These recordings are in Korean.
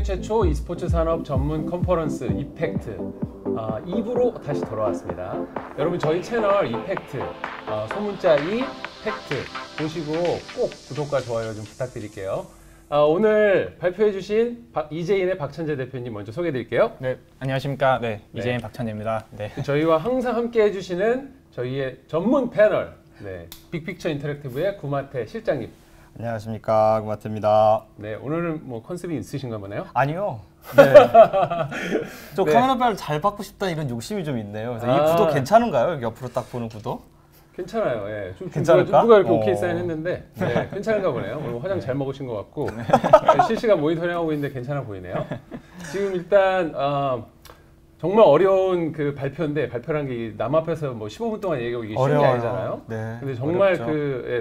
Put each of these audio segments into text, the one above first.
최초 e스포츠 산업 전문 컨퍼런스 이펙트 2부로 다시 돌아왔습니다. 여러분 저희 채널 이펙트 소문자 이펙트 보시고 꼭 구독과 좋아요 좀 부탁드릴게요. 오늘 발표해 주신 이재인의 박찬재 대표님 먼저 소개해 드릴게요. 네, 안녕하십니까. 네, 이재인 박찬재입니다. 네. 저희와 항상 함께 해주시는 저희의 전문 패널 빅픽처 인터랙티브의 구마태 실장님. 안녕하십니까, 구마태입니다. 네, 오늘은 뭐 컨셉이 있으신가 보네요? 아니요. 네. 저 카메라빨 잘 받고 싶다 이런 욕심이 좀 있네요. 그래서 이 구도 괜찮은가요? 여기 옆으로 딱 보는 구도? 괜찮아요. 예. 괜찮을까? 누가 이렇게 오케이 사인했는데 괜찮은가 보네요. 오늘 화장 잘 먹으신 것 같고 실시간 모니터링하고 있는데 괜찮아 보이네요. 지금 일단 정말 어려운 그 발표인데 발표란 게 남 앞에서 뭐 15분 동안 얘기하고 이게 쉬운 게 아니잖아요. 네. 근데 정말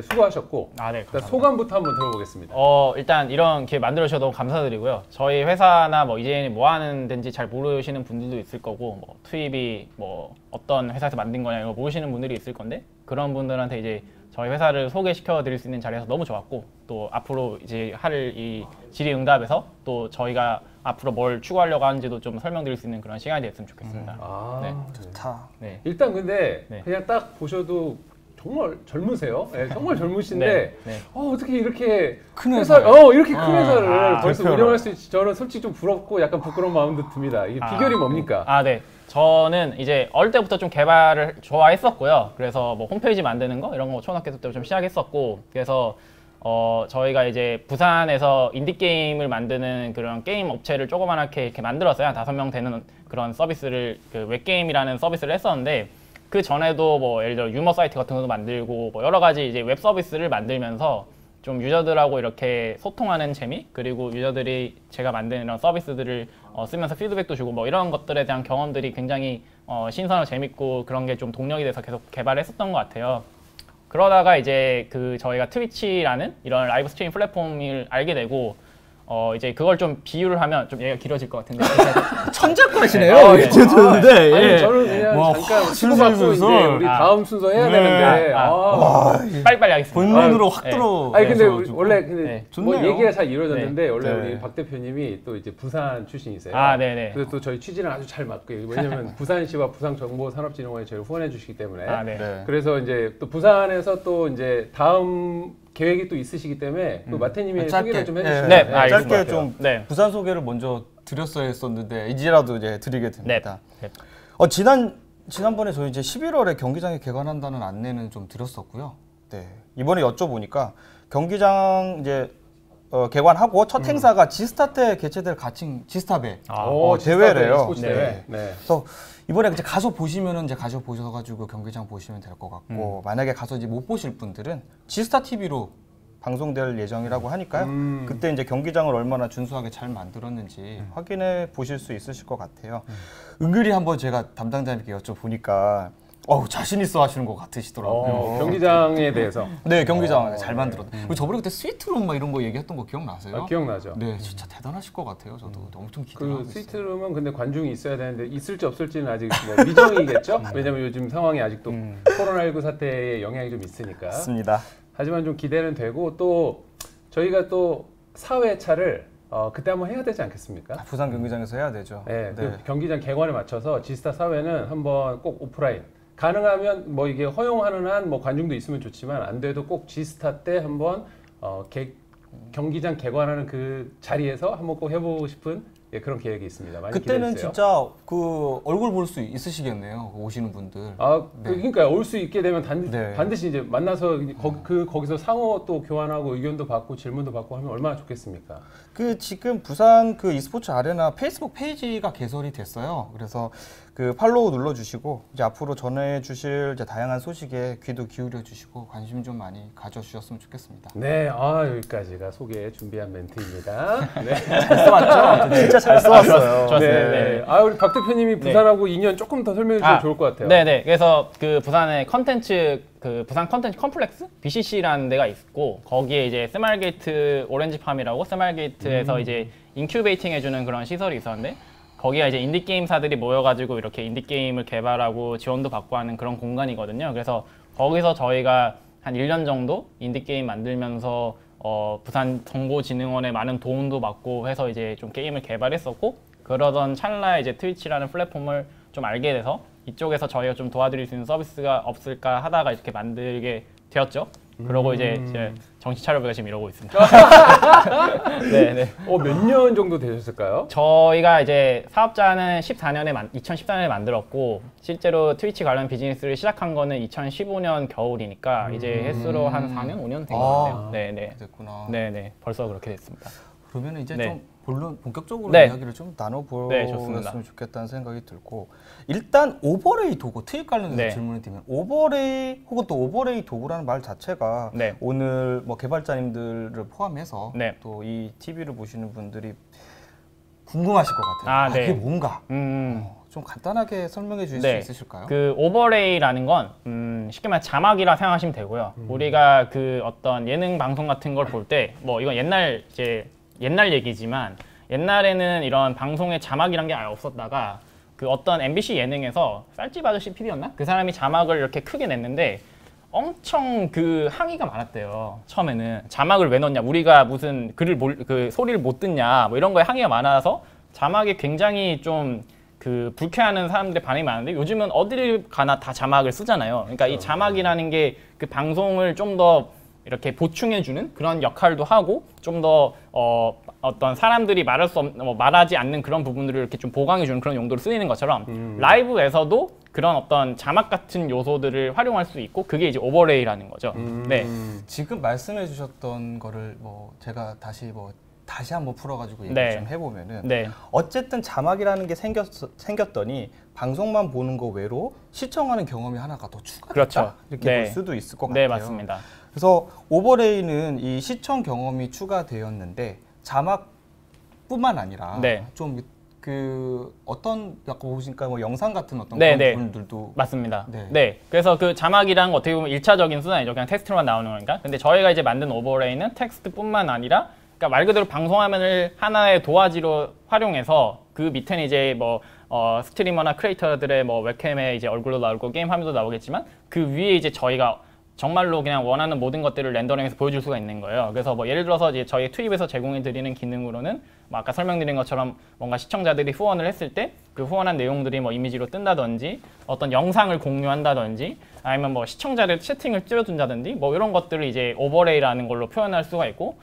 수고하셨고 네, 일단 소감부터 한번 들어보겠습니다. 일단 이런 기회 만들어 주셔서 너무 감사드리고요. 저희 회사나 뭐 이재인이 뭐 하는 데인지 잘 모르시는 분들도 있을 거고 뭐 투입이 뭐 어떤 회사에서 만든 거냐 이거 모르시는 분들이 있을 건데 그런 분들한테 이제 저희 회사를 소개시켜 드릴 수 있는 자리에서 너무 좋았고 또 앞으로 이제 할 이 질의응답에서 또 저희가 앞으로 뭘 추구하려고 하는지도 좀 설명드릴 수 있는 그런 시간이 됐으면 좋겠습니다. 네. 좋다. 네. 일단 근데 네. 그냥 딱 보셔도 정말 젊으세요. 네, 정말 젊으신데 네. 어떻게 이렇게 큰 회사, 이렇게 큰 회사를 벌써 대표를. 운영할 수 있지? 저는 솔직히 좀 부럽고 약간 부끄러운 마음도 듭니다. 이게 비결이 뭡니까? 네. 저는 이제 어릴 때부터 좀 개발을 좋아했었고요. 그래서 뭐 홈페이지 만드는 거 이런 거 초등학교 때부터 좀 시작했었고 그래서 저희가 이제 부산에서 인디게임을 만드는 그런 게임 업체를 조그맣게 이렇게 만들었어요. 한 5명 되는 그런 서비스를 그 웹게임이라는 서비스를 했었는데 그 전에도 뭐 예를 들어 유머 사이트 같은 것도 만들고 뭐 여러 가지 이제 웹 서비스를 만들면서 좀 유저들하고 이렇게 소통하는 재미 그리고 유저들이 제가 만든 이런 서비스들을 쓰면서 피드백도 주고 뭐 이런 것들에 대한 경험들이 굉장히 신선하고 재밌고 그런 게 좀 동력이 돼서 계속 개발했었던 것 같아요. 그러다가 이제 저희가 트위치라는 이런 라이브 스트리밍 플랫폼을 알게 되고 이제 그걸 좀 비유를 하면 좀 얘기가 길어질 것 같은데 천재과시네요. 네. 듣는데 아니 저는 그냥 잠깐 치고받고 이제 우리 다음 순서 해야 되는데 빨리빨리 하겠습니다. 본론으로 확 들어. 아니 근데 원래 뭐 좋네요. 얘기가 잘 이루어졌는데 원래 네. 우리 박 대표님이 또 이제 부산 출신이세요. 네네. 그래서 또 저희 취지는 아주 잘 맞고요. 왜냐면 부산시와 부산정보산업진흥원이 저를 후원해 주시기 때문에. 네. 네. 그래서 이제 또 부산에서 또 이제 다음 계획이 또 있으시기 때문에 또 마태님이 소개를 좀 해주시면 네, 알겠습니다. 짧게 좀 부산 소개를 먼저 드렸어야 했었는데 이제라도 이제 드리게 됩니다. 네. 지난번에 저희 이제 11월에 경기장이 개관한다는 안내는 좀 드렸었고요. 네. 이번에 여쭤보니까 경기장 이제 개관하고 첫 행사가 지스타 때 개최될 가칭 지스타배 대회래요. 스포츠 대회. 네. 그래서 이번에 이제 가서 보시면은 이제 가서 보셔가지고 경기장 보시면 될 것 같고 만약에 가서 이제 못 보실 분들은 지스타 TV로 방송될 예정이라고 하니까요. 그때 이제 경기장을 얼마나 준수하게 잘 만들었는지 확인해 보실 수 있으실 것 같아요. 은근히 한번 제가 담당자님께 여쭤보니까 자신 있어 하시는 것 같으시더라고요. 경기장에 대해서. 네, 경기장 잘 만들었다. 그리고 저번에 그때 스위트룸 막 이런 거 얘기했던 거 기억나세요? 기억나죠. 네, 진짜 대단하실 것 같아요. 저도 엄청 기대하고 있어요. 스위트룸은 근데 관중이 있어야 되는데 있을지 없을지는 아직 뭐 미정이겠죠? 왜냐면 요즘 상황이 아직도 코로나19 사태에 영향이 좀 있으니까. 맞습니다. 하지만 좀 기대는 되고 또 저희가 또 4회차를 그때 한번 해야 되지 않겠습니까? 부산 경기장에서 해야 되죠. 네, 그 경기장 개관에 맞춰서 지스타 4회는 한번 꼭 오프라인 가능하면 뭐 이게 허용하는 한 뭐 관중도 있으면 좋지만 안 돼도 꼭 지스타 때 한번 경기장 개관하는 그 자리에서 한번 꼭 해보고 싶은 그런 계획이 있습니다. 많이 그때는 기대해주세요. 진짜 그 얼굴 볼 수 있으시겠네요. 오시는 분들. 그러니까 올 수 있게 되면 네. 반드시 이제 만나서 거기서 상호 또 교환하고 의견도 받고 질문도 받고 하면 얼마나 좋겠습니까? 지금 부산 e스포츠 아레나 페이스북 페이지가 개설이 됐어요. 그래서 팔로우 눌러주시고 이제 앞으로 전해주실 이제 다양한 소식에 귀도 기울여주시고 관심 좀 많이 가져주셨으면 좋겠습니다. 네, 여기까지가 소개 준비한 멘트입니다. 네. 잘 써왔죠? 진짜 잘 써왔어요. 좋았어요. 네. 우리 박 대표님이 부산하고 인연 조금 더 설명해 주시면 좋을 것 같아요. 네네. 그래서 부산의 컨텐츠 부산 컨텐츠 컴플렉스 BCC라는 데가 있고 거기에 이제 스마일게이트 오렌지팜이라고 스마일게이트에서 이제 인큐베이팅 해주는 그런 시설이 있었는데 거기가 이제 인디게임사들이 모여가지고 이렇게 인디게임을 개발하고 지원도 받고 하는 그런 공간이거든요. 그래서 거기서 저희가 한 1년 정도 인디게임 만들면서 부산 정보진흥원의 많은 도움도 받고 해서 이제 좀 게임을 개발했었고 그러던 찰나에 이제 트위치라는 플랫폼을 좀 알게 돼서 이쪽에서 저희가 좀 도와드릴 수 있는 서비스가 없을까 하다가 이렇게 만들게 되었죠. 그러고 이제 정신 차려보니까 지금 이러고 있습니다. 네. 몇 년 정도 되셨을까요? 저희가 이제 사업자는 2014년에 만들었고 실제로 트위치 관련 비즈니스를 시작한 거는 2015년 겨울이니까 이제 횟수로 한 4년, 5년 된 것 같아요. 네네. 됐구나. 네네. 벌써 그렇게 됐습니다. 그러면 이제 네. 좀 본격적으로 네. 이야기를 좀 네, 좋습니다. 나눠보았으면 좋겠다는 생각이 들고 일단 오버레이 도구 트윗 관련해서 네. 질문을 드리면 오버레이 혹은 또 오버레이 도구라는 말 자체가 네. 오늘 뭐 개발자님들을 포함해서 네. 또 이 TV를 보시는 분들이 궁금하실 것 같아요. 네. 그게 뭔가 좀 간단하게 설명해 주실 네. 수 있으실까요? 그 오버레이라는 건 쉽게 말해 자막이라 생각하시면 되고요. 우리가 그 어떤 예능 방송 같은 걸 볼 때 뭐 이건 옛날 얘기지만 옛날에는 이런 방송에 자막이란 게 아예 없었다가 그 어떤 MBC 예능에서 쌀집 아저씨 PD였나? 그 사람이 자막을 이렇게 크게 냈는데 엄청 그 항의가 많았대요. 처음에는 자막을 왜 넣냐? 우리가 무슨 그 소리를 못 듣냐? 뭐 이런 거에 항의가 많아서 자막이 굉장히 좀 그 불쾌하는 사람들의 반응이 많은데 요즘은 어디를 가나 다 자막을 쓰잖아요. 그러니까 이 자막이라는 게 그 방송을 좀 더 이렇게 보충해주는 그런 역할도 하고 좀 더 어떤 사람들이 말하지 않는 그런 부분들을 이렇게 좀 보강해주는 그런 용도로 쓰이는 것처럼 라이브에서도 그런 어떤 자막 같은 요소들을 활용할 수 있고 그게 이제 오버레이라는 거죠. 네. 지금 말씀해 주셨던 거를 뭐 제가 다시 한번 풀어가지고 얘기 네. 좀 해보면은 네. 어쨌든 자막이라는 게 생겼더니 방송만 보는 거 외로 시청하는 경험이 하나가 더 추가됐다 그렇죠. 이렇게 네. 볼 수도 있을 것 네, 같아요. 맞습니다. 그래서 오버레이는 이 시청 경험이 추가되었는데 자막뿐만 아니라 네. 좀 그 어떤 약간 보시니까 뭐 영상 같은 어떤 네, 그런 네. 부분들도 맞습니다. 네. 네. 그래서 그 자막이란 거 어떻게 보면 1차적인 수단이죠. 그냥 텍스트로만 나오는 거니까. 근데 저희가 이제 만든 오버레이는 텍스트뿐만 아니라 그러니까 말 그대로 방송 화면을 하나의 도화지로 활용해서 그 밑에는 이제 뭐 스트리머나 크리에이터들의 뭐 웹캠에 이제 얼굴도 나오고 게임 화면도 나오겠지만 그 위에 이제 저희가 정말로 그냥 원하는 모든 것들을 렌더링해서 보여줄 수가 있는 거예요. 그래서 뭐 예를 들어서 이제 저희 트윗에서 제공해 드리는 기능으로는 뭐 아까 설명드린 것처럼 뭔가 시청자들이 후원을 했을 때 그 후원한 내용들이 뭐 이미지로 뜬다든지 어떤 영상을 공유한다든지 아니면 뭐 시청자들 채팅을 띄워준다든지 뭐 이런 것들을 이제 오버레이라는 걸로 표현할 수가 있고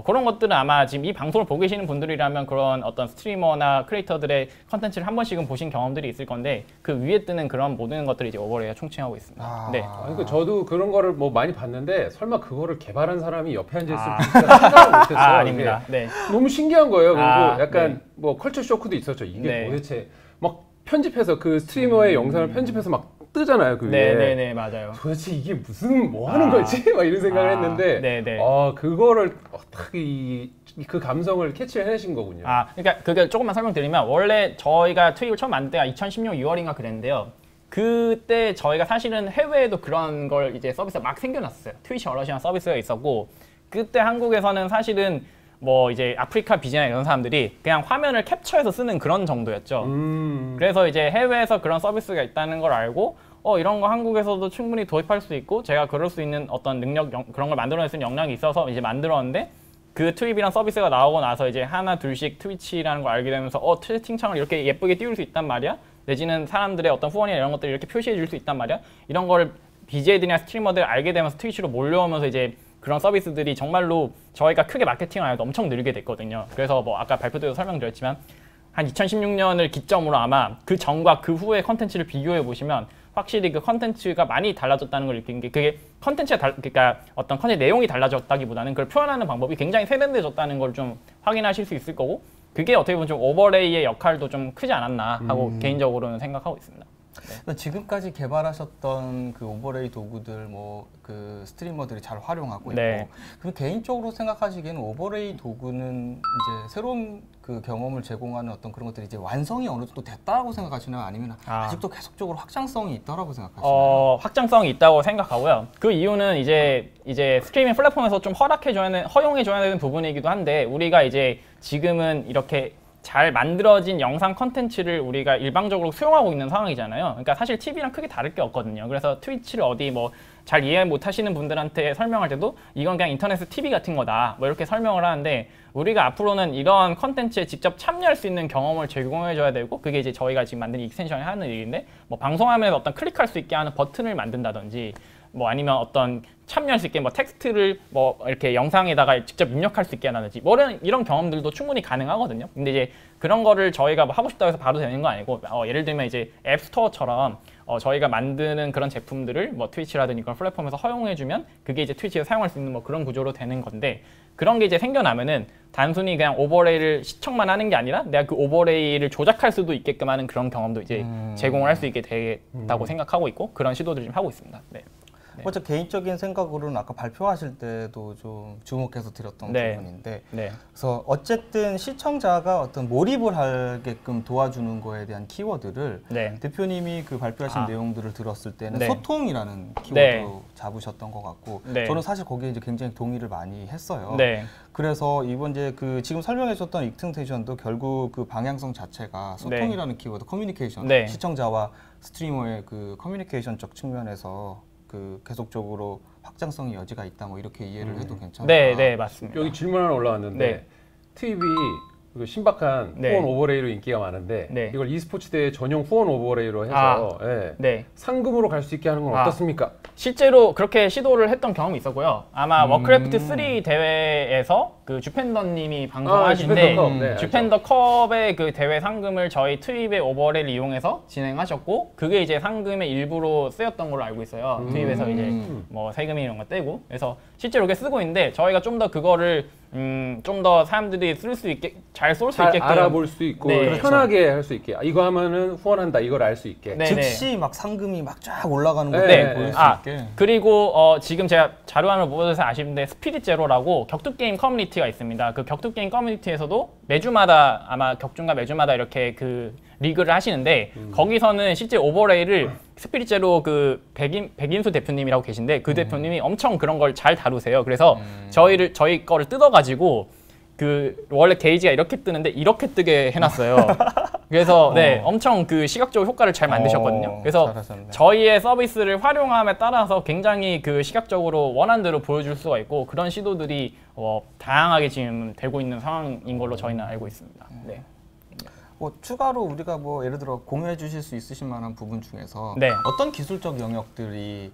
그런 것들은 아마 지금 이 방송을 보고 계시는 분들이라면 그런 어떤 스트리머나 크리에이터들의 컨텐츠를 한 번씩은 보신 경험들이 있을 건데 그 위에 뜨는 그런 모든 것들이 이제 오버레이가 총칭하고 있습니다. 네. 그러니까 저도 그런 거를 뭐 많이 봤는데 설마 그거를 개발한 사람이 옆에 앉아 있을 줄은 생각을 못했어요. 아닙니다. 네. 너무 신기한 거예요. 그리고 약간 네. 뭐 컬처 쇼크도 있었죠. 이게 네. 도대체 막 편집해서 그 스트리머의 영상을 편집해서 막 뜨잖아요. 그 위에. 네네네 맞아요. 도대체 이게 무슨 뭐 하는 거지? 막 이런 생각을 했는데 네네. 그거를 딱 그 감성을 캐치해내신 거군요. 그러니까 그게 조금만 설명드리면 원래 저희가 트윗을 처음 만들 때가 2016년 6월인가 그랬는데요. 그때 저희가 사실은 해외에도 그런 걸 이제 서비스가 막 생겨났어요. 트위치 어러시한 서비스가 있었고 그때 한국에서는 사실은 뭐 이제 아프리카 비즈나 이런 사람들이 그냥 화면을 capture해서 쓰는 그런 정도였죠. 그래서 이제 해외에서 그런 서비스가 있다는 걸 알고 이런 거 한국에서도 충분히 도입할 수 있고 제가 그럴 수 있는 어떤 능력 그런 걸 만들어낼 수 있는 역량이 있어서 이제 만들었는데 그 트윗이란 서비스가 나오고 나서 이제 하나 둘씩 트위치라는 걸 알게 되면서 채팅창을 이렇게 예쁘게 띄울 수 있단 말이야. 내지는 사람들의 어떤 후원이나 이런 것들을 이렇게 표시해 줄 수 있단 말이야. 이런 걸 BJ들이나 스트리머들 알게 되면서 트위치로 몰려오면서 이제 그런 서비스들이 정말로 저희가 크게 마케팅을 안 해도 엄청 늘게 됐거든요. 그래서 뭐 아까 발표 때도 설명드렸지만 한 2016년을 기점으로 아마 그 전과 그 후의 컨텐츠를 비교해 보시면 확실히 그 컨텐츠가 많이 달라졌다는 걸 느낀 게 그게 컨텐츠가 그러니까 어떤 컨텐츠 내용이 달라졌다기보다는 그걸 표현하는 방법이 굉장히 세련돼졌다는 걸 좀 확인하실 수 있을 거고 그게 어떻게 보면 좀 오버레이의 역할도 좀 크지 않았나 하고 개인적으로는 생각하고 있습니다. 네. 지금까지 개발하셨던 그 오버레이 도구들 뭐 그 스트리머들이 잘 활용하고 있고 네. 그럼 개인적으로 생각하시기에는 오버레이 도구는 이제 새로운 그 경험을 제공하는 어떤 그런 것들이 이제 완성이 어느 정도 됐다고 생각하시나요? 아니면 아직도 계속적으로 확장성이 있다라고 생각하시나요? 확장성이 있다고 생각하고요. 그 이유는 이제 스트리밍 플랫폼에서 좀 허용해줘야 되는 부분이기도 한데 우리가 이제 지금은 이렇게 잘 만들어진 영상 컨텐츠를 우리가 일방적으로 수용하고 있는 상황이잖아요. 그러니까 사실 TV랑 크게 다를 게 없거든요. 그래서 트위치를 어디 뭐 잘 이해 못 하시는 분들한테 설명할 때도 이건 그냥 인터넷 TV 같은 거다 뭐 이렇게 설명을 하는데, 우리가 앞으로는 이런 컨텐츠에 직접 참여할 수 있는 경험을 제공해 줘야 되고, 그게 이제 저희가 지금 만든 익스텐션이 하는 일인데, 뭐 방송하면서 어떤 클릭할 수 있게 하는 버튼을 만든다든지, 뭐 아니면 어떤 참여할 수 있게 뭐 텍스트를 뭐 이렇게 영상에다가 직접 입력할 수 있게 하다든지, 뭐 이런 경험들도 충분히 가능하거든요. 근데 이제 그런 거를 저희가 뭐 하고 싶다고 해서 바로 되는 거 아니고, 예를 들면 이제 앱스토어처럼 저희가 만드는 그런 제품들을 뭐 트위치라든지 그런 플랫폼에서 허용해주면 그게 이제 트위치에서 사용할 수 있는 뭐 그런 구조로 되는 건데, 그런 게 이제 생겨나면은 단순히 그냥 오버레이를 시청만 하는 게 아니라 내가 그 오버레이를 조작할 수도 있게끔 하는 그런 경험도 이제 제공을 할 수 있게 되겠다고 생각하고 있고, 그런 시도들을 좀 하고 있습니다. 네. 저 개인적인 생각으로는 아까 발표하실 때도 좀 주목해서 드렸던 네. 부분인데, 네. 그래서 어쨌든 시청자가 어떤 몰입을 하게끔 도와주는 거에 대한 키워드를 네. 대표님이 그 발표하신 내용들을 들었을 때는 네. 소통이라는 키워드로 네. 잡으셨던 것 같고, 네. 저는 사실 거기에 이제 굉장히 동의를 많이 했어요. 네. 그래서 이번 이제 그 지금 설명해 줬던 익스텐션도 결국 그 방향성 자체가 소통이라는 키워드, 커뮤니케이션, 네. 시청자와 스트리머의 그 커뮤니케이션적 측면에서 그 계속적으로 확장성의 여지가 있다, 뭐 이렇게 이해를 해도 괜찮을까? 네, 네, 맞습니다. 여기 질문 하나 올라왔는데 네. 트윕이 그 신박한 네. 후원 오버레이로 인기가 많은데 네. 이걸 e스포츠 대회 전용 후원 오버레이로 해서 예, 네. 상금으로 갈 수 있게 하는 건 어떻습니까? 실제로 그렇게 시도를 했던 경험이 있었고요. 아마 워크래프트 3 대회에서 그 주펜더님이 방송하신 때 주펜더 컵. 네, 주펜더 컵의 그 대회 상금을 저희 트윕의 오버레이를 이용해서 진행하셨고, 그게 이제 상금의 일부로 쓰였던 걸로 알고 있어요. 트윕에서 이제 뭐 세금 이런 거 떼고. 그래서 실제로 그렇게 쓰고 있는데, 저희가 좀 더 그거를 좀 더 사람들이 쓸 수 있게 잘 쏠 수 잘 있게끔 알아볼 수 있고 네. 편하게 할 수 있게, 이거 하면은 후원한다 이걸 알 수 있게. 네. 즉시 막 상금이 막 쫙 올라가는 거 네. 보일 수 있게. 그리고 지금 제가 자료화면을 못 보셔서 아시는데, 스피릿 제로라고 격투게임 커뮤니티가 있습니다. 그 격투게임 커뮤니티에서도 매주마다, 아마 격중과 매주마다 이렇게 그 리그를 하시는데, 거기서는 실제 오버레이를 스피릿 제로 그 백인수 대표님이라고 계신데, 그 대표님이 엄청 그런 걸 잘 다루세요. 그래서 저희 거를 뜯어가지고 그 원래 게이지가 이렇게 뜨는데 이렇게 뜨게 해놨어요. 그래서 네, 엄청 그 시각적 효과를 잘 만드셨거든요. 그래서 잘하셨네. 저희의 서비스를 활용함에 따라서 굉장히 그 시각적으로 원하는 대로 보여줄 수가 있고, 그런 시도들이 다양하게 지금 되고 있는 상황인 걸로 저희는 알고 있습니다. 네. 뭐 추가로 우리가 뭐 예를 들어 공유해 주실 수 있으실 만한 부분 중에서 네. 어떤 기술적 영역들이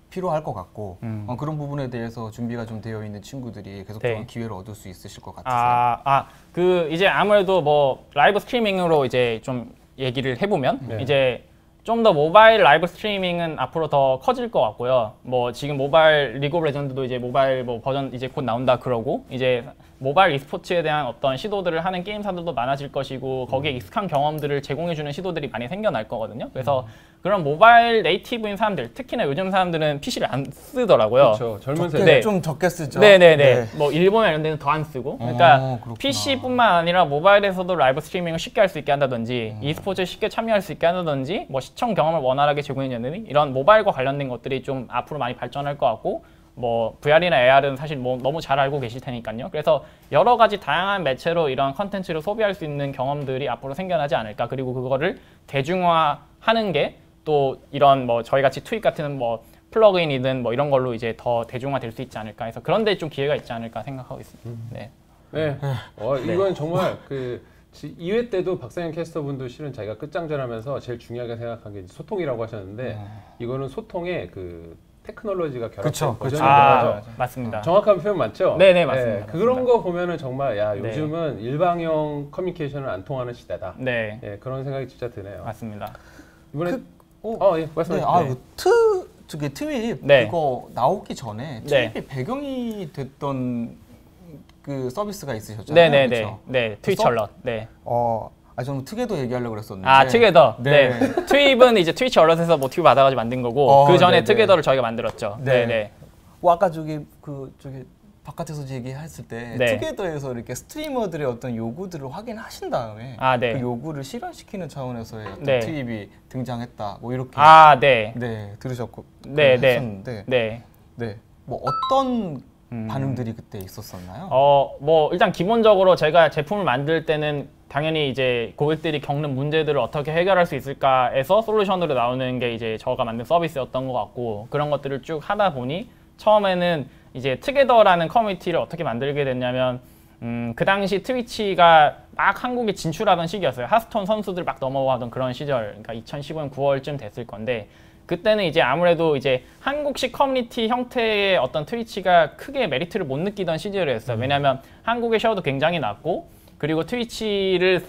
필요할 것 같고, 그런 부분에 대해서 준비가 좀 되어 있는 친구들이 계속적으로 네. 기회를 얻을 수 있으실 것 같으세요? 그 이제 아무래도 뭐 라이브 스트리밍으로 이제 좀 얘기를 해보면 네. 이제 좀 더 모바일 라이브 스트리밍은 앞으로 더 커질 것 같고요. 뭐 지금 모바일 리그 오브 레전드도 이제 모바일 뭐 버전 이제 곧 나온다 그러고, 이제 모바일 e스포츠에 대한 어떤 시도들을 하는 게임사들도 많아질 것이고, 거기에 익숙한 경험들을 제공해주는 시도들이 많이 생겨날 거거든요. 그래서 그런 모바일 네이티브인 사람들, 특히나 요즘 사람들은 PC를 안 쓰더라고요. 그렇죠. 젊은 적게, 세대. 네. 좀 적게 쓰죠. 네네네. 뭐 일본이나 이런 데는 더 안 쓰고. 그러니까 그렇구나. PC뿐만 아니라 모바일에서도 라이브 스트리밍을 쉽게 할 수 있게 한다든지, e스포츠에 쉽게 참여할 수 있게 한다든지, 뭐 시청 경험을 원활하게 제공해주는 이런 모바일과 관련된 것들이 좀 앞으로 많이 발전할 것 같고, 뭐 VR이나 AR은 사실 뭐 너무 잘 알고 계실 테니까요. 그래서 여러 가지 다양한 매체로 이런 컨텐츠를 소비할 수 있는 경험들이 앞으로 생겨나지 않을까. 그리고 그거를 대중화하는 게 또 이런 뭐 저희 같이 트윗 같은 뭐 플러그인이든 뭐 이런 걸로 이제 더 대중화될 수 있지 않을까 해서, 그런 데 좀 기회가 있지 않을까 생각하고 있습니다. 네. 네. 이건 정말 그 2회 때도 박상현 캐스터분도 실은 자기가 끝장전하면서 제일 중요하게 생각한 게 소통이라고 하셨는데, 이거는 소통의 그 테크놀로지가 결합된 버전인 거죠. 맞습니다. 정확한 표현 맞죠? 네네, 맞습니다. 그런 거 보면은 정말 야, 네. 요즘은 일방형 커뮤니케이션은 안 통하는 시대다. 네. 예, 그런 생각이 진짜 드네요. 맞습니다. 이번에 예, 말씀하세요. 저기 트윗 네. 그거 나오기 전에 네. 트윗이 배경이 됐던 그 서비스가 있으셨잖아요. 네네네. 그쵸? 네. 트위처럿. 네. 저는 트게도 얘기하려고 그랬었는데. 트게더. 네. 네. 트윗은 이제 트위치 얼럿에서 모티브 받아가지고 만든 거고, 그 전에 네네. 트게더를 저희가 만들었죠. 네. 네네. 아까 저기 바깥에서 얘기했을 때 네. 투게더에서 이렇게 스트리머들의 어떤 요구들을 확인하신 다음에 네. 그 요구를 실현시키는 차원에서의 어떤 네. 트입이 등장했다. 뭐 이렇게 네. 네 들으셨고 네, 네. 했었는데 네. 네. 뭐 어떤 반응들이 그때 있었었나요? 뭐 일단 기본적으로 제가 제품을 만들 때는 당연히 이제 고객들이 겪는 문제들을 어떻게 해결할 수 있을까에서 솔루션으로 나오는 게 이제 저가 만든 서비스였던 것 같고, 그런 것들을 쭉 하다 보니 처음에는 이제 투게더라는 커뮤니티를 어떻게 만들게 됐냐면 그 당시 트위치가 막 한국에 진출하던 시기였어요. 하스톤 선수들 막 넘어가던 그런 시절, 그러니까 2015년 9월쯤 됐을 건데, 그때는 이제 아무래도 이제 한국식 커뮤니티 형태의 어떤 트위치가 크게 메리트를 못 느끼던 시절이었어요. 왜냐하면 한국의 쉐어도 굉장히 낮고, 그리고 트위치를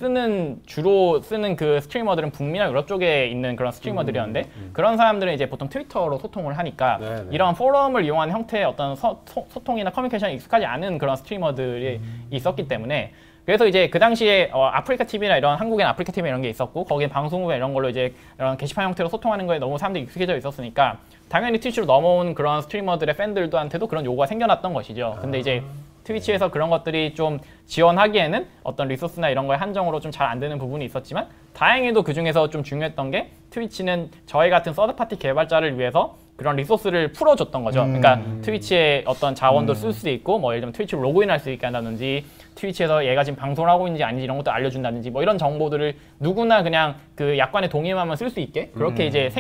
주로 쓰는 그 스트리머들은 북미나 유럽 쪽에 있는 그런 스트리머들이었는데, 그런 사람들은 이제 보통 트위터로 소통을 하니까 이런 포럼을 이용한 형태의 어떤 소통이나 커뮤니케이션에 익숙하지 않은 그런 스트리머들이 있었기 때문에, 그래서 이제 그 당시에 아프리카 TV나 이런 한국엔 아프리카 TV 이런 게 있었고, 거기에 방송국에 이런 걸로 이제 이런 게시판 형태로 소통하는 거에 너무 사람들이 익숙해져 있었으니까 당연히 트위치로 넘어온 그런 스트리머들의 팬들한테도 그런 요구가 생겨났던 것이죠. 근데 이제 트위치에서 그런 것들이 좀 지원하기에는 어떤 리소스나 이런 거에 한정으로 좀 잘 안 되는 부분이 있었지만, 다행히도 그 중에서 좀 중요했던 게 트위치는 저희 같은 서드파티 개발자를 위해서 그런 리소스를 풀어줬던 거죠. 그러니까 트위치의 어떤 자원도 쓸 수 있고, 뭐 예를 들면 트위치로 로그인할 수 있게 한다든지, 트위치에서 얘가 지금 방송을 하고 있는지 아닌지 이런 것도 알려준다든지, 뭐 이런 정보들을 누구나 그냥 그 약관에 동의하면 쓸 수 있게 그렇게 이제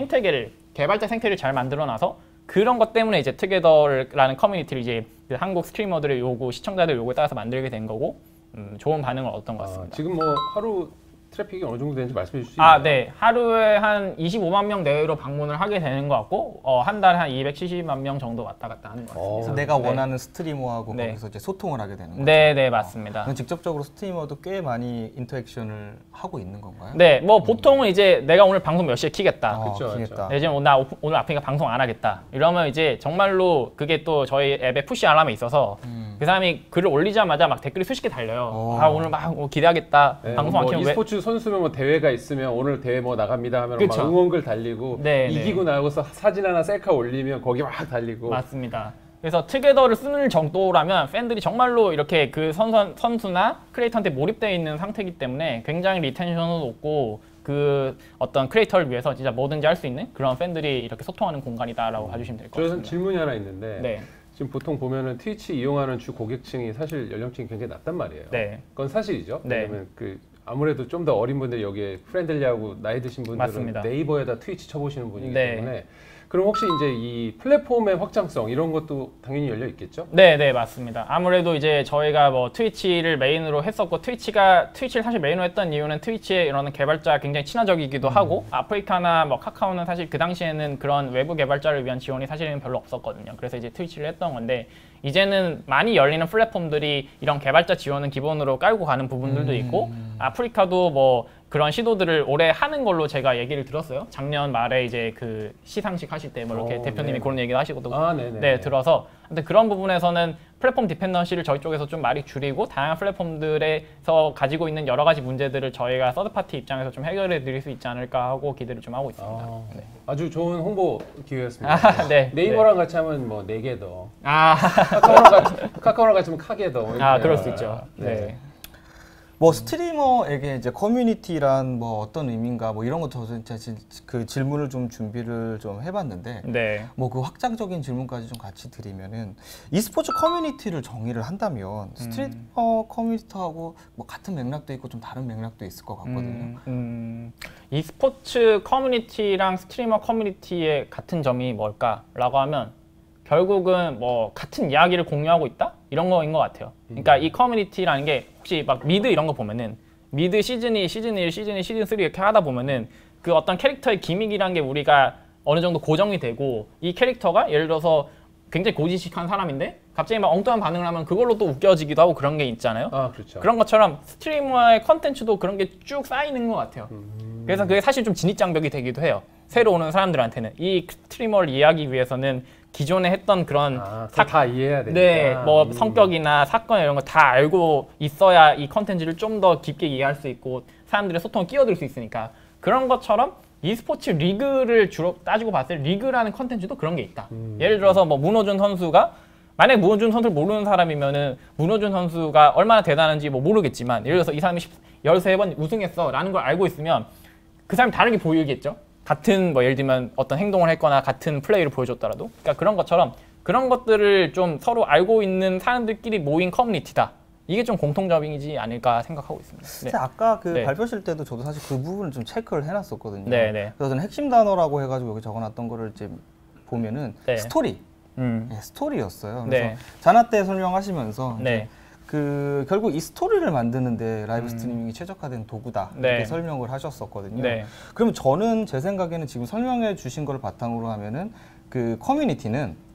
개발자 생태를 잘 만들어놔서, 그런 것 때문에 이제 투게더라는 커뮤니티를 이제 그 한국 스트리머들의 요구, 시청자들의 요구에 따라서 만들게 된 거고, 좋은 반응을 얻었던 것 같습니다. 지금 뭐 하루 트래픽이 어느 정도 되는지 말씀해 주실 수 있나요? 네. 하루에 한 25만 명 내외로 방문을 하게 되는 것 같고, 한 달에 한 270만 명 정도 왔다 갔다 하는 것 같습니다. 그래서 내가 원하는 스트리머하고 거기서 이제 소통을 하게 되는 거죠. 네, 맞습니다. 그럼 직접적으로 스트리머도 꽤 많이 인터랙션을 하고 있는 건가요? 네, 뭐 보통은 이제 내가 오늘 방송 몇 시에 키겠다. 그쵸. 네, 지금 오늘 아프니까 방송 안 하겠다. 이러면 이제 정말로 그게 또 저희 앱에 푸시 알람이 있어서 그 사람이 글을 올리자마자 막 댓글이 수십 개 달려요. 오늘 막 기대하겠다. 방송 안 키면 왜? e스포츠 선수면 뭐 대회가 있으면 오늘 대회 뭐 나갑니다 하면 막 응원글 달리고, 이기고 나고서 사진 하나 셀카 올리면 거기 막 달리고. 맞습니다. 그래서 투게더를 쓰는 정도라면 팬들이 정말로 이렇게 그 선수나 크리에이터한테 몰입되어 있는 상태이기 때문에 굉장히 리텐션도 높고, 그 어떤 크리에이터를 위해서 진짜 뭐든지 할 수 있는 그런 팬들이 이렇게 소통하는 공간이다라고 봐주시면 될 것 같습니다. 저는 질문이 하나 있는데, 지금 보통 보면은 트위치 이용하는 주 고객층이 사실 연령층이 굉장히 낮단 말이에요. 그건 사실이죠. 왜냐면 그 아무래도 좀 더 어린 분들이 여기에 프렌들리하고 나이 드신 분들은 맞습니다. 네이버에다 트위치 쳐보시는 분이기 때문에, 그럼 혹시 이제 이 플랫폼의 확장성 이런 것도 당연히 열려 있겠죠? 네, 맞습니다. 아무래도 이제 저희가 뭐 트위치를 메인으로 했었고, 트위치를 사실 메인으로 했던 이유는 트위치의 이런 개발자 굉장히 친화적이기도 하고, 아프리카나 뭐 카카오는 사실 그 당시에는 그런 외부 개발자를 위한 지원이 사실은 별로 없었거든요. 그래서 이제 트위치를 했던 건데, 이제는 많이 열리는 플랫폼들이 이런 개발자 지원은 기본으로 깔고 가는 부분들도 있고, 아프리카도 뭐 그런 시도들을 올해 하는 걸로 제가 얘기를 들었어요. 작년 말에 이제 그 시상식 하실 때 뭐 이렇게 대표님이 그런 얘기도 하시고도 들어서, 근데 그런 부분에서는 플랫폼 디펜던시를 저희 쪽에서 좀 많이 줄이고, 다양한 플랫폼들에서 가지고 있는 여러 가지 문제들을 저희가 서드파티 입장에서 좀 해결해 드릴 수 있지 않을까 하고 기대를 좀 하고 있습니다. 아주 좋은 홍보 기회였습니다. 네이버랑 같이 하면 뭐 4개 더, 카카오랑 같이 하면 카게 더. 그럴 수 있죠. 뭐 스트리머에게 이제 커뮤니티란 뭐 어떤 의미인가 뭐 이런 것도 그 질문을 좀 준비를 좀 해봤는데, 뭐 그 확장적인 질문까지 좀 같이 드리면은, e스포츠 커뮤니티를 정의를 한다면 스트리머 커뮤니티하고 뭐 같은 맥락도 있고 좀 다른 맥락도 있을 것 같거든요. e스포츠 커뮤니티랑 스트리머 커뮤니티의 같은 점이 뭘까라고 하면, 결국은 뭐 같은 이야기를 공유하고 있다? 이런 거인 것 같아요. 그러니까 이 커뮤니티라는 게, 혹시 막 미드 이런 거 보면은 미드 시즌 2, 시즌 1, 시즌 2, 시즌 3 이렇게 하다 보면은 그 어떤 캐릭터의 기믹이라는 게 우리가 어느 정도 고정이 되고, 이 캐릭터가 예를 들어서 굉장히 고지식한 사람인데 갑자기 막 엉뚱한 반응을 하면 그걸로 또 웃겨지기도 하고 그런 게 있잖아요. 그렇죠. 그런 것처럼 스트리머의 컨텐츠도 그런 게 쭉 쌓이는 것 같아요. 그래서 그게 사실 좀 진입장벽이 되기도 해요. 새로 오는 사람들한테는. 이 스트리머를 이해하기 위해서는 기존에 했던 그런 다 이해해야 되니까. 뭐 성격이나 사건 이런 거 다 알고 있어야 이 컨텐츠를 좀 더 깊게 이해할 수 있고 사람들의 소통을 끼어들 수 있으니까, 그런 것처럼 e스포츠 리그를 주로 따지고 봤을 때 리그라는 컨텐츠도 그런 게 있다. 예를 들어서 뭐 문호준 선수가, 만약에 문호준 선수를 모르는 사람이면은 문호준 선수가 얼마나 대단한지 뭐 모르겠지만, 예를 들어서 이 사람이 13번 우승했어 라는 걸 알고 있으면 그 사람이 다르게 보이겠죠. 같은 뭐 예를 들면 어떤 행동을 했거나 같은 플레이를 보여줬더라도. 그러니까 그런 것처럼 그런 것들을 좀 서로 알고 있는 사람들끼리 모인 커뮤니티다. 이게 좀 공통점이지 않을까 생각하고 있습니다. 네. 아까 그 네. 발표실 때도 저도 사실 그 부분을 좀 체크를 해놨었거든요. 네, 네. 그래서 저는 핵심 단어라고 해가지고 여기 적어놨던 거를 이제 보면은 네. 스토리, 네, 스토리였어요. 그래서 네. 자나 때 설명하시면서 네. 이제 그 결국 이 스토리를 만드는데 라이브 스트리밍이 최적화된 도구다 네. 이렇게 설명을 하셨었거든요. 네. 그럼 저는 제 생각에는 지금 설명해 주신 걸 바탕으로 하면은 그 커뮤니티는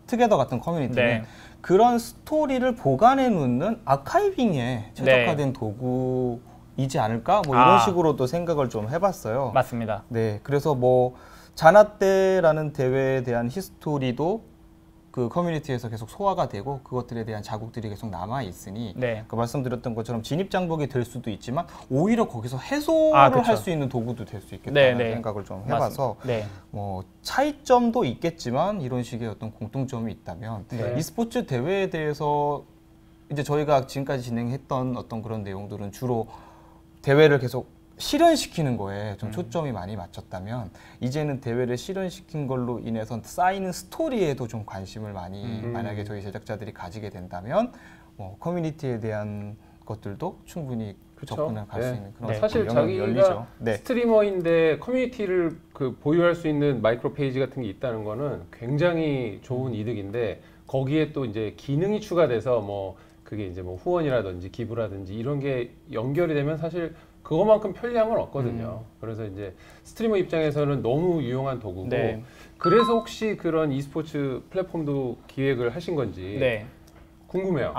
투게더 같은 커뮤니티는 네. 그런 스토리를 보관해 놓는 아카이빙에 최적화된 도구이지 않을까? 뭐 이런 식으로도 생각을 좀 해봤어요. 맞습니다. 네, 그래서 뭐 자나때라는 대회에 대한 히스토리도 그 커뮤니티에서 계속 소화가 되고 그것들에 대한 자국들이 계속 남아 있으니 네. 그 말씀드렸던 것처럼 진입 장벽이 될 수도 있지만 오히려 거기서 해소를 그쵸. 할 수 있는 도구도 될 수 있겠다는 네, 네. 생각을 좀 해봐서 네. 뭐 차이점도 있겠지만 이런 식의 어떤 공통점이 있다면 네. e스포츠 대회에 대해서 이제 저희가 지금까지 진행했던 어떤 그런 내용들은 주로 대회를 계속 실현시키는 거에 좀 초점이 많이 맞췄다면 이제는 대회를 실현시킨 걸로 인해서 쌓이는 스토리에도 좀 관심을 많이 만약에 저희 제작자들이 가지게 된다면 뭐 커뮤니티에 대한 것들도 충분히 접근을 갈 수 있는 그런 사실 영역이 자기가 열리죠. 네. 스트리머인데 커뮤니티를 그 보유할 수 있는 마이크로 페이지 같은 게 있다는 거는 굉장히 좋은 이득인데 거기에 또 이제 기능이 추가돼서 뭐 그게 이제 뭐 후원이라든지 기부라든지 이런 게 연결이 되면 사실 그거만큼 편리한 없거든요. 그래서 이제 스트리머 입장에서는 너무 유용한 도구고 네. 그래서 혹시 그런 e스포츠 플랫폼도 기획을 하신 건지 네. 궁금해요.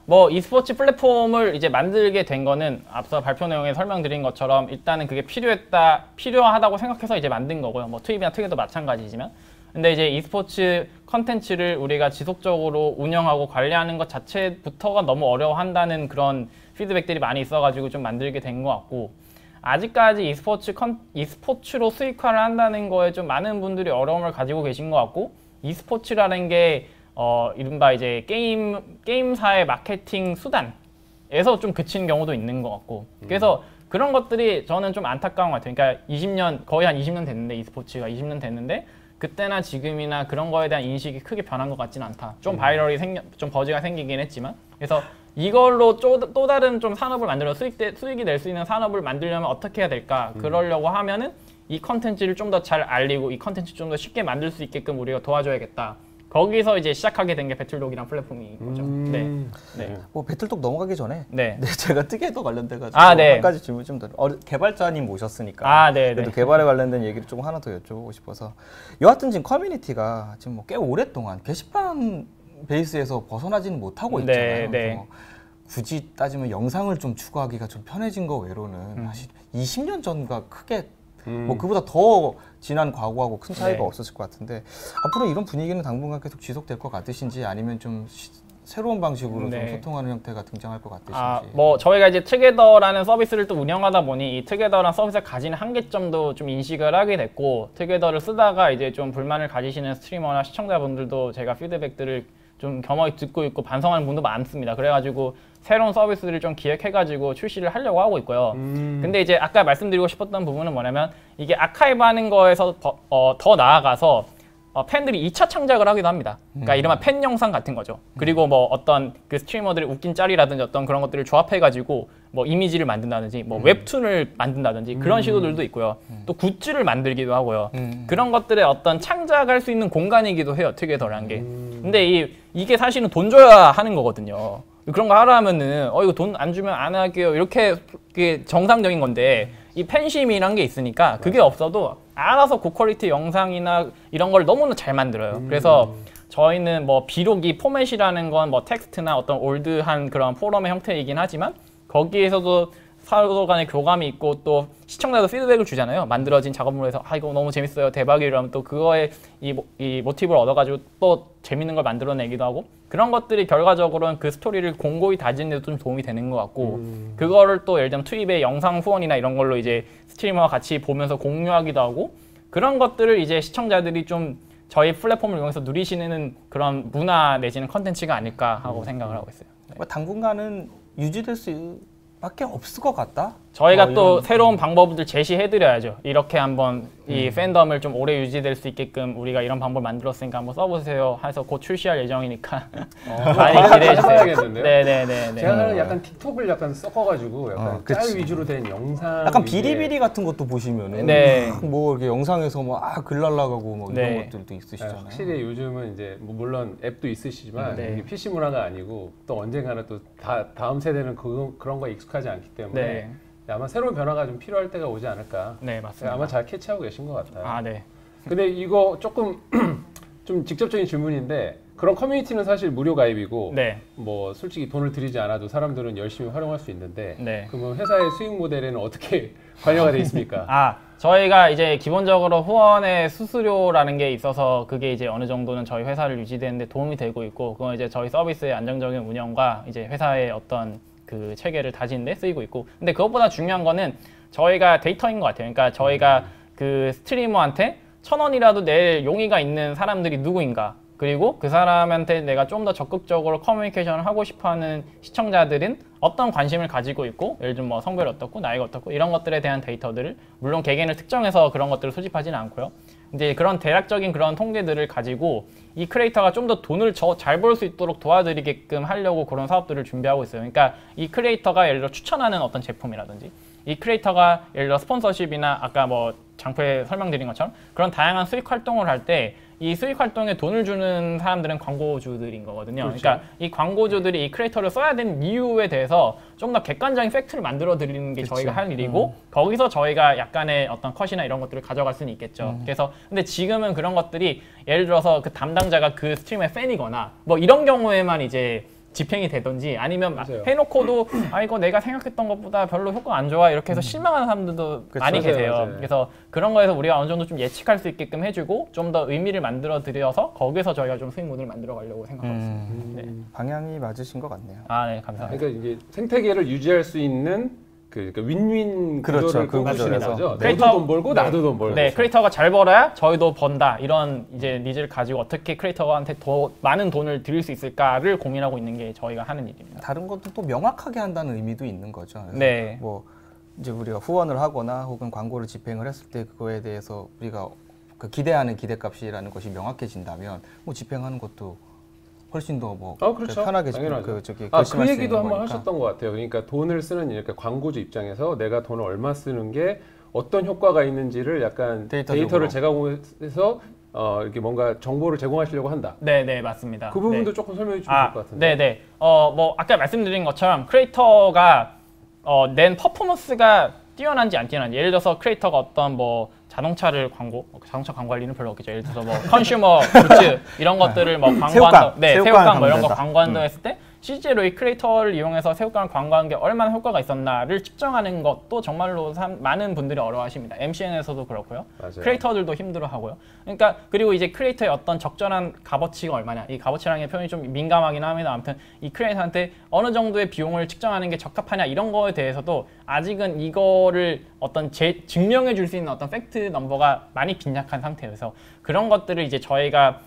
뭐 e스포츠 플랫폼을 이제 만들게 된 거는 앞서 발표 내용에 설명드린 것처럼 일단은 그게 필요하다고 생각해서 이제 만든 거고요. 뭐 트윗이나 트윗도 마찬가지지만. 근데 이제 e스포츠 컨텐츠를 우리가 지속적으로 운영하고 관리하는 것 자체부터가 너무 어려워한다는 그런 피드백들이 많이 있어가지고 좀 만들게 된 것 같고 아직까지 e스포츠로 수익화를 한다는 거에 좀 많은 분들이 어려움을 가지고 계신 것 같고 e스포츠라는 게 이른바 이제 게임사의 마케팅 수단에서 좀 그친 경우도 있는 것 같고 그래서 그런 것들이 저는 좀 안타까운 것 같아요. 그러니까 거의 한 20년 됐는데 e스포츠가 20년 됐는데 그때나 지금이나 그런 거에 대한 인식이 크게 변한 것 같지는 않다. 좀 바이럴이 좀 버즈가 생기긴 했지만 그래서 이걸로 또 다른 좀 산업을 만들어 수익이 낼 수 있는 산업을 만들려면 어떻게 해야 될까? 그러려고 하면은 이 컨텐츠를 좀 더 잘 알리고 이 컨텐츠 좀 더 쉽게 만들 수 있게끔 우리가 도와줘야겠다. 거기서 이제 시작하게 된 게 배틀독이란 플랫폼인 거죠. 네. 뭐 배틀톡 넘어가기 전에 네. 제가 뜨개도 관련돼가지고 네. 한 가지 질문 좀 더 개발자님 모셨으니까 네. 그래도 개발에 관련된 얘기를 좀 하나 더 여쭤보고 싶어서 여하튼 지금 커뮤니티가 지금 뭐 꽤 오랫동안 게시판 베이스에서 벗어나지는 못하고 있잖아요. 네. 뭐 굳이 따지면 영상을 좀 추구하기가 좀 편해진 거 외로는 사실 20년 전과 크게 뭐 그보다 더 지난 과거하고 큰 차이가 없었을 것 같은데 앞으로 이런 분위기는 당분간 계속 지속될 것 같으신지 아니면 좀 새로운 방식으로 좀 소통하는 형태가 등장할 것 같으신지. 뭐 저희가 이제 투게더라는 서비스를 또 운영하다 보니 이 투게더라는 서비스가 가지는 한계점도 좀 인식을 하게 됐고 투게더를 쓰다가 이제 좀 불만을 가지시는 스트리머나 시청자분들도 제가 피드백들을 좀 겸허히 듣고 있고 반성하는 분도 많습니다. 그래가지고 새로운 서비스를 좀 기획해가지고 출시를 하려고 하고 있고요. 근데 이제 아까 말씀드리고 싶었던 부분은 뭐냐면 이게 아카이브하는 거에서 더 나아가서 팬들이 2차 창작을 하기도 합니다. 그러니까 이른바 팬 영상 같은 거죠. 그리고 뭐 어떤 그 스트리머들의 웃긴 짤이라든지 어떤 그런 것들을 조합해가지고 뭐 이미지를 만든다든지 뭐 웹툰을 만든다든지 그런 시도들도 있고요. 또 굿즈를 만들기도 하고요. 그런 것들의 어떤 창작할 수 있는 공간이기도 해요. 투게더라는 게. 근데 이게 사실은 돈 줘야 하는 거거든요. 그런 거 하라 하면은 이거 돈 안 주면 안 할게요. 이렇게 그게 정상적인 건데 이 팬심이란 게 있으니까 그게 없어도 알아서 고퀄리티 영상이나 이런 걸 너무나 잘 만들어요. 그래서 저희는 뭐 비록 이 포맷이라는 건 뭐 텍스트나 어떤 올드한 그런 포럼의 형태이긴 하지만 거기에서도 서로 간의 교감이 있고 또 시청자도 피드백을 주잖아요. 만들어진 작업물에서 이거 너무 재밌어요. 대박이에요. 이러면 또 그거에 이 모티브를 얻어가지고 또 재밌는 걸 만들어내기도 하고 그런 것들이 결과적으로는 그 스토리를 공고히 다지는 데도 좀 도움이 되는 것 같고 그거를 또 예를 들면 투입의 영상 후원이나 이런 걸로 이제 스트리머와 같이 보면서 공유하기도 하고 그런 것들을 이제 시청자들이 좀 저희 플랫폼을 이용해서 누리시는 그런 문화 내지는 컨텐츠가 아닐까 하고 생각을 하고 있어요. 네. 당분간은 유지될 수 밖에 없을 것 같다. 저희가 또 새로운 방법들 제시해드려야죠. 이렇게 한번 이 팬덤을 좀 오래 유지될 수 있게끔 우리가 이런 방법을 만들었으니까 한번 써보세요 해서 곧 출시할 예정이니까 많이 기대해주세요. 해봐야겠는데요? 네네네. 제가 약간 틱톡을 약간 섞어가지고 약간 짤 그치. 위주로 된 영상 약간 위주의 비리비리 같은 것도 보시면은 네. 뭐 이렇게 영상에서 글 날라가고 뭐 네. 이런 것들도 있으시잖아요. 확실히 요즘은 이제 뭐 물론 앱도 있으시지만 네. 이게 PC 문화가 아니고 또 언젠가는 또 다음 세대는 그런 거에 익숙하지 않기 때문에 네. 아마 새로운 변화가 좀 필요할 때가 오지 않을까. 네, 맞습니다. 아마 잘 캐치하고 계신 것 같아요. 아, 네. 근데 이거 조금 좀 직접적인 질문인데 그런 커뮤니티는 사실 무료 가입이고 네. 뭐 솔직히 돈을 들이지 않아도 사람들은 열심히 활용할 수 있는데 네. 그러면 회사의 수익 모델에는 어떻게 관여가 돼 있습니까? 아, 저희가 이제 기본적으로 후원의 수수료라는 게 있어서 그게 이제 어느 정도는 저희 회사를 유지되는데 도움이 되고 있고 그건 이제 저희 서비스의 안정적인 운영과 이제 회사의 어떤 그 체계를 다지는 데 쓰이고 있고 근데 그것보다 중요한 거는 저희가 데이터인 것 같아요. 그러니까 저희가 그 스트리머한테 1,000원이라도 낼 용의가 있는 사람들이 누구인가 그리고 그 사람한테 내가 좀 더 적극적으로 커뮤니케이션을 하고 싶어하는 시청자들은 어떤 관심을 가지고 있고 예를 들면 뭐 성별이 어떻고 나이가 어떻고 이런 것들에 대한 데이터들을 물론 개개인을 특정해서 그런 것들을 수집하지는 않고요. 이제 그런 대략적인 그런 통계들을 가지고 이 크리에이터가 좀 더 돈을 잘 벌 수 있도록 도와드리게끔 하려고 그런 사업들을 준비하고 있어요. 그러니까 이 크리에이터가 예를 들어 추천하는 어떤 제품이라든지 이 크리에이터가 예를 들어 스폰서십이나 아까 뭐 장표에 설명드린 것처럼 그런 다양한 수익 활동을 할 때 이 수익 활동에 돈을 주는 사람들은 광고주들인 거거든요. 그렇죠. 그러니까 이 광고주들이 이 크리에이터를 써야 되는 이유에 대해서 좀 더 객관적인 팩트를 만들어 드리는 게 저희가 할 일이고 거기서 저희가 약간의 어떤 컷이나 이런 것들을 가져갈 수는 있겠죠. 그래서 근데 지금은 그런 것들이 예를 들어서 그 담당자가 그 스트리머의 팬이거나 뭐 이런 경우에만 이제 집행이 되든지 아니면 맞아요. 해놓고도 아 이거 내가 생각했던 것보다 별로 효과 안 좋아 이렇게 해서 실망하는 사람들도 많이 맞아요, 계세요. 맞아요. 그래서 그런 거에서 우리가 어느 정도 좀 예측할 수 있게끔 해주고 좀 더 의미를 만들어 드려서 거기서 저희가 좀 수익 모델을 만들어 가려고 생각하고 있습니다. 네. 방향이 맞으신 것 같네요. 아, 네, 감사합니다. 그러니까 이게 생태계를 유지할 수 있는 그러니까 윈윈 그렇죠. 구조를 그 꿈꾸시는 구조에서. 거죠. 너도 크리에이터- 돈 벌고 네. 나도 돈 벌고. 네, 크리에이터가 잘 벌어야 저희도 번다 이런 이제 니즈를 가지고 어떻게 크리에이터한테 더 많은 돈을 드릴 수 있을까를 고민하고 있는 게 저희가 하는 일입니다. 다른 것도 또 명확하게 한다는 의미도 있는 거죠. 그래서 네. 뭐 이제 우리가 후원을 하거나 혹은 광고를 집행을 했을 때 그거에 대해서 우리가 그 기대하는 기대값이라는 것이 명확해진다면 뭐 집행하는 것도 훨씬 더 뭐 그렇죠. 편하게 당연하죠. 그 그 결심할 수 얘기도 있는 한번 거니까. 하셨던 것 같아요. 그러니까 돈을 쓰는 이렇게 광고주 입장에서 내가 돈을 얼마 쓰는 게 어떤 효과가 있는지를 약간 데이터적으로. 데이터를 제공해서 이렇게 뭔가 정보를 제공하시려고 한다. 네, 네, 맞습니다. 그 부분도 네. 조금 설명해 주시면 좋을 것 같은데. 네, 네. 뭐 아까 말씀드린 것처럼 크리에이터가 낸 퍼포먼스가 뛰어난지 안 뛰어난지 예를 들어서 크리에이터가 어떤 뭐 자동차 광고할 일은 별로 없겠죠. 예를 들어서 뭐 컨슈머 굿즈 이런 것들을 뭐 광고한다, 새우깡 뭐 이런 거 광고한다 했을 때 실제로 이 크리에이터를 이용해서 새우깡을 광고한 게 얼마나 효과가 있었나를 측정하는 것도 정말로 많은 분들이 어려워하십니다. MCN에서도 그렇고요. 맞아요. 크리에이터들도 힘들어하고요. 그러니까 그리고 이제 크리에이터의 어떤 적절한 값어치가 얼마냐. 이 값어치라는 게 표현이 좀 민감하긴 합니다. 아무튼 이 크리에이터한테 어느 정도의 비용을 측정하는 게 적합하냐 이런 거에 대해서도 아직은 이거를 어떤 증명해 줄 수 있는 어떤 팩트 넘버가 많이 빈약한 상태여서 그런 것들을 이제 저희가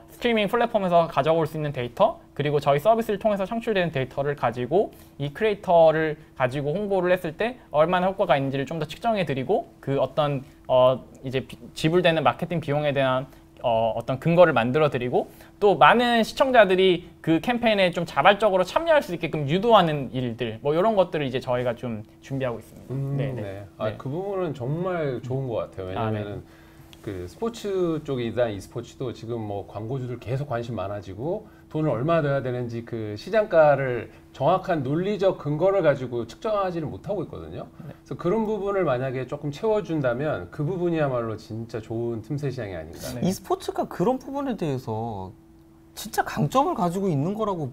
스트리밍 플랫폼에서 가져올 수 있는 데이터 그리고 저희 서비스를 통해서 창출되는 데이터를 가지고 이 크리에이터를 가지고 홍보를 했을 때 얼마나 효과가 있는지를 좀 더 측정해 드리고 그 어떤 이제 지불되는 마케팅 비용에 대한 어떤 근거를 만들어 드리고 또 많은 시청자들이 그 캠페인에 좀 자발적으로 참여할 수 있게끔 유도하는 일들 뭐 이런 것들을 이제 저희가 좀 준비하고 있습니다. 네, 네. 네. 네. 그 부분은 정말 좋은 것 같아요. 왜냐면은 그 스포츠 쪽이나 e스포츠도 지금 뭐 광고주들 계속 관심 많아지고 돈을 얼마 넣어야 되는지 그 시장가를 정확한 논리적 근거를 가지고 측정하지를 못하고 있거든요. 그래서 그런 부분을 만약에 조금 채워준다면 그 부분이야말로 진짜 좋은 틈새 시장이 아닌가. 네. e스포츠가 그런 부분에 대해서 진짜 강점을 가지고 있는 거라고